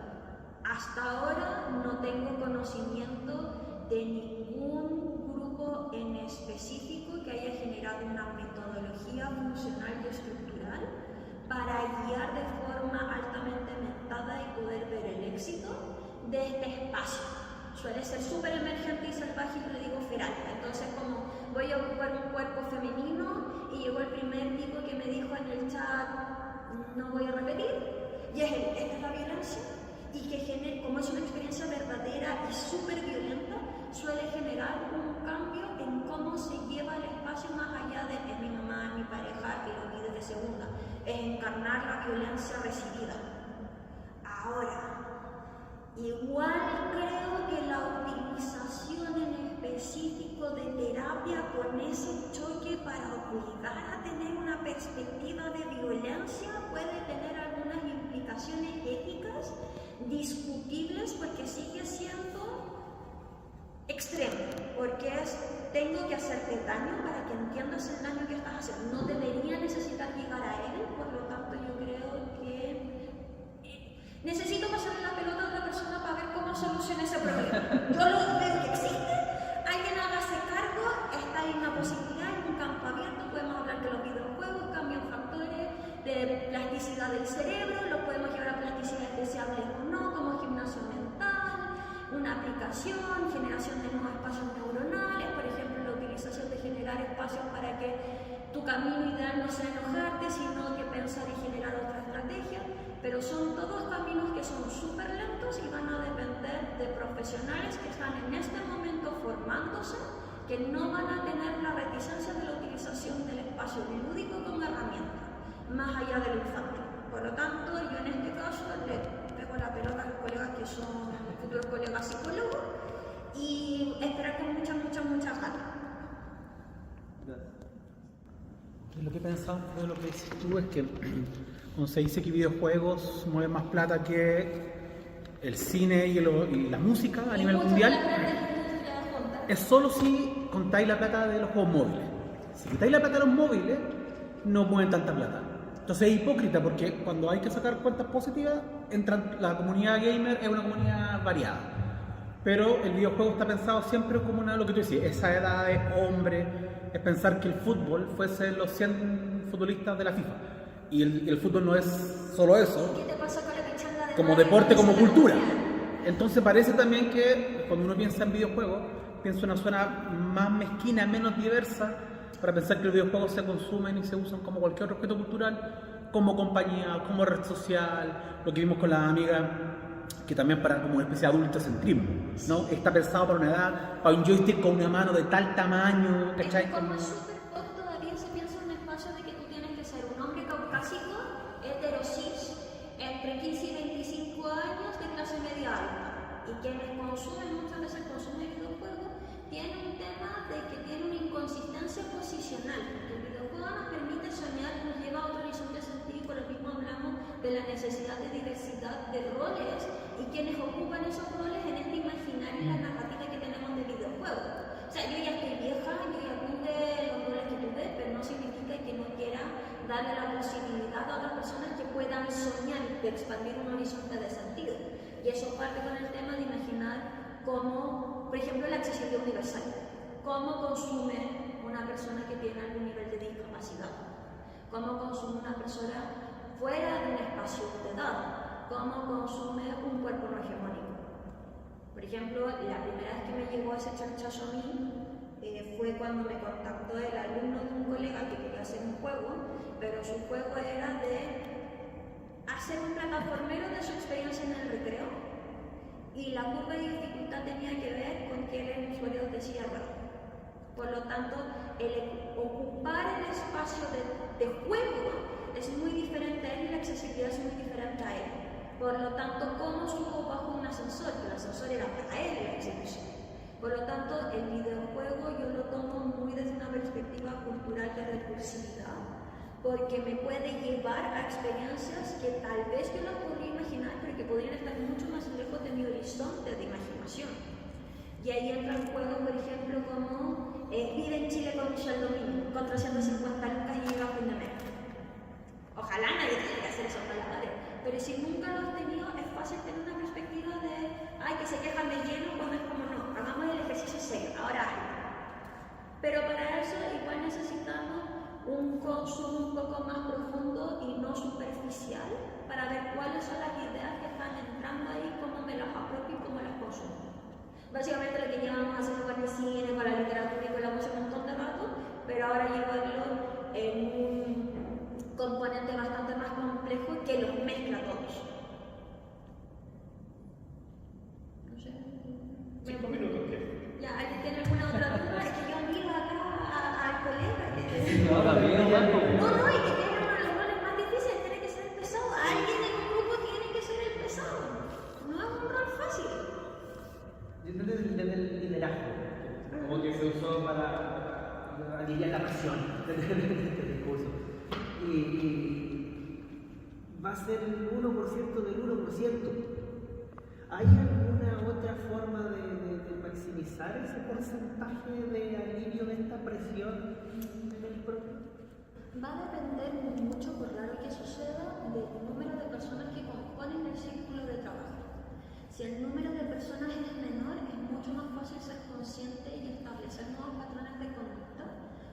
Hasta ahora no tengo conocimiento de ningún grupo en específico que haya generado una metodología funcional y estructural para guiar de forma altamente mentada y poder ver el éxito de este espacio. suele ser súper emergente y salvaje y le digo feral. Entonces como voy a ocupar un cuerpo femenino y llegó el primer tipo que me dijo en el chat, no voy a repetir, y es esta es la violencia, y que como es una experiencia verdadera y súper violenta, suele generar un cambio en cómo se lleva el espacio más allá de es mi mamá, es mi pareja, y lo vi desde segunda, es encarnar la violencia recibida. Ahora, igual creo que la utilización en específico de terapia con ese choque para obligar a tener una perspectiva de violencia puede tener algunas implicaciones éticas discutibles porque sigue siendo extremo, porque tengo que hacerte daño para que entiendas el daño que estás haciendo. No debería necesitar llegar a él, por lo tanto yo creo que necesito pasarle la pelota a otra persona para ver cómo soluciona ese problema. Yo lo veo que existe, alguien hágase cargo, está ahí una posibilidad, en un campo abierto, podemos hablar que los videojuegos cambian factores de plasticidad del cerebro, lo podemos llevar a plasticidades deseables o no, como gimnasio mental, una aplicación, generación de nuevos espacios neuronales, por ejemplo, la utilización de generar espacios para que tu camino ideal no sea enojarte, sino que pensar y generar otra estrategia, pero son todos caminos que son súper lentos y van a depender de profesionales que están en este momento formándose, que no van a tener la reticencia de la utilización del espacio lúdico como herramienta, más allá del infantil. Por lo tanto, yo en este caso le pego la pelota a los colegas que son futuros colegas psicólogos y esperar con muchas ganas. Lo que he pensado de lo que dices tú es que cuando se dice que videojuegos mueven más plata que el cine y la música a nivel mundial, es solo si contáis la plata de los juegos móviles. Si quitáis la plata de los móviles, no mueven tanta plata. Entonces es hipócrita porque cuando hay que sacar cuentas positivas, la comunidad gamer es una comunidad variada. Pero el videojuego está pensado siempre como lo que tú decías, esa edad de hombre, es pensar que el fútbol fuese los 100 futbolistas de la FIFA. Y el fútbol no es solo eso, ¿Qué te pasó con la pichanga de como Mario? deporte, como cultura. Entonces parece también que cuando uno piensa en videojuegos, piensa en una zona más mezquina, menos diversa, para pensar que los videojuegos se consumen y se usan como cualquier otro objeto cultural, como compañía, como red social, lo que vimos con las amigas, que también para como una especie de adultocentrismo, ¿no? Está pensado para una edad, para un joystick con una mano de tal tamaño, ¿cachai? Es que como es súper pop, todavía se piensa en un espacio de que tú tienes que ser un hombre caucásico, heterosis, entre 15 y 25 años de clase media alta. Y quienes consumen, muchas veces consumen videojuegos, tienen un tema de que tiene una inconsistencia posicional. El videojuego nos permite soñar, nos lleva a otro horizonte sentido y por lo mismo hablamos de la necesidad de diversidad de roles y quienes ocupan esos roles en este imaginario y la narrativa que tenemos de videojuegos. O sea, yo ya estoy vieja, yo ya cumple los roles que tuve, pero no significa que no quiera darle la posibilidad a otras personas que puedan soñar de expandir un horizonte de sentido. Y eso parte con el tema de imaginar cómo, por ejemplo, la accesibilidad universal. Cómo consume una persona que tiene algún nivel de discapacidad. Cómo consume una persona fuera de un espacio de edad. Cómo consume un cuerpo no hegemónico. Por ejemplo, la primera vez que me llegó ese chanchazo a mí fue cuando me contactó el alumno de un colega que quería hacer un juego, pero su juego era de hacer un plataformero de su experiencia en el recreo y la curva de dificultad tenía que ver con que él era un usuario de silla de ruedas. Por lo tanto, el ocupar el espacio de juego es muy diferente a él y la accesibilidad es muy diferente a él. Por lo tanto, ¿cómo subo bajo un ascensor? Que el ascensor era para él la exhibición. Por lo tanto, el videojuego yo lo tomo muy desde una perspectiva cultural de recursividad, porque me puede llevar a experiencias que tal vez yo no podría imaginar, pero que podrían estar mucho más lejos de mi horizonte de imaginación. Y ahí entra el juego, por ejemplo, como vive en Chile con un sueldo mínimo, con 350 lucas y llega a fin de mes. Ojalá nadie tenga que hacer esos palabras, pero si nunca lo has tenido, es fácil tener una perspectiva de, ay, que se quejan de lleno cuando es como no, hagamos el ejercicio serio, ahora hazlo. Pero para eso igual necesitamos un consumo un poco más profundo y no superficial para ver cuáles son las ideas que están entrando ahí, cómo me las apropio y cómo las consumo. desde el liderazgo, como que se usó para aliviar la presión de este discurso. Y va a ser el 1% del 1%. ¿Hay alguna otra forma de maximizar ese porcentaje de alivio de esta presión en el programa? Va a depender mucho, por raro que suceda, del número de personas que componen el círculo de trabajo. Si el número de personas es menor, es mucho más fácil ser consciente y establecer nuevos patrones de conducta,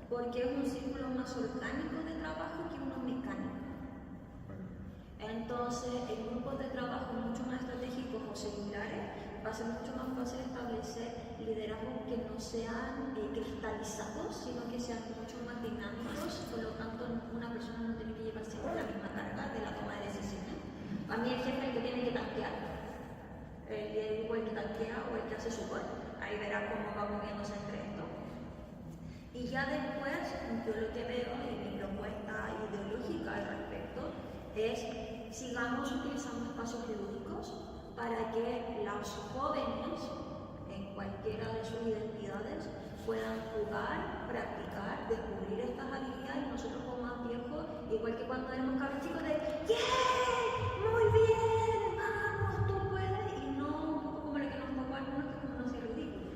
porque es un círculo más orgánico de trabajo que uno mecánico. Entonces, en grupos de trabajo mucho más estratégicos o similares, va a ser mucho más fácil establecer liderazgos que no sean cristalizados, sino que sean mucho más dinámicos. Por lo tanto, una persona no tiene que llevar siempre la misma carga de la toma de decisiones. A mí el jefe es el que tiene que tantear, el grupo el que tantea o el que hace support. Ahí verá cómo va moviéndose entre esto. Y ya después, yo lo que veo y mi propuesta ideológica al respecto es sigamos utilizando espacios lúdicos para que los jóvenes, en cualquiera de sus identidades, puedan jugar, practicar, descubrir estas habilidades. Nosotros como más viejos, igual que cuando éramos cabros chicos, de ¡yeah! ¡Muy bien! ¡Vamos! ¡Tú puedes! Y no un poco como lo que nos tocó a algunos, que es como no ser ridículo.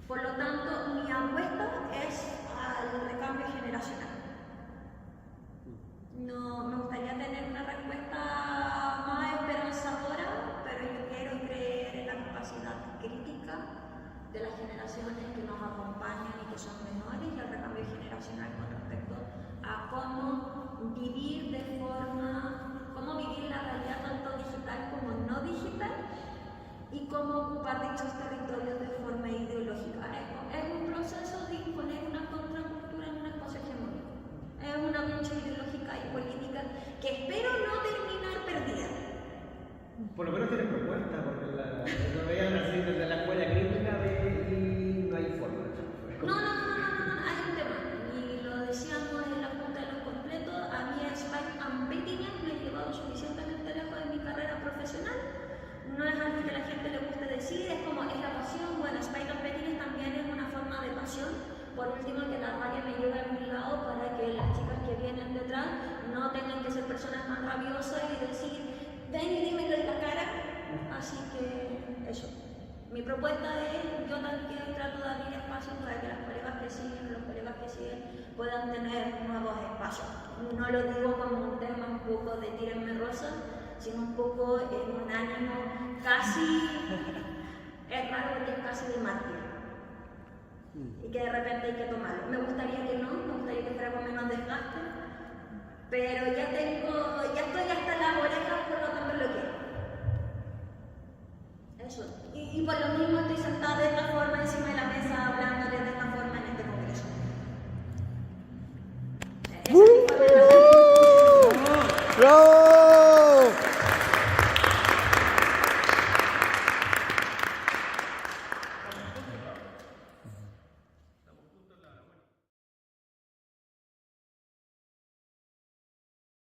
Por lo tanto, mi apuesta es al recambio generacional. No, me gustaría tener una respuesta más esperanzadora, pero yo quiero creer en la capacidad crítica de las generaciones que nos acompañan y que son menores, y al recambio generacional con respecto a cómo vivir cómo vivir la realidad tanto digital como no digital, y cómo ocupar dichos territorios de forma ideológica. Es un proceso de imponer una contracultura en un espacio hegemónico. Es una lucha ideológica y política que espero no terminar perdida. Por lo menos tiene propuesta, porque no veían así desde la escuela crítica y no hay forma. No, hay un tema. Y lo decíamos en la punta de los completos. A mí Spike and Pettiness me ha llevado suficientemente lejos de mi carrera profesional. No es algo que a la gente le guste decir, es como es la pasión. Bueno, Spike and Pettiness también es una forma de pasión. Por último, que la rabia me lleve a algún lado para que las chicas que vienen detrás no tengan que ser personas más rabiosas y decir, ven y dímelo en la cara. Así que eso. Mi propuesta es, yo también trato de abrir espacios para que las colegas que siguen, los colegas que siguen, puedan tener nuevos espacios. No lo digo como un tema un poco de tírenme rosas, sino un poco en un ánimo casi, es raro porque es casi de mártir. Y que de repente hay que tomarlo. Me gustaría que no, me gustaría que fuera con menos desgaste, pero ya estoy hasta las orejas, por lo tanto lo quiero. Eso. Y por lo mismo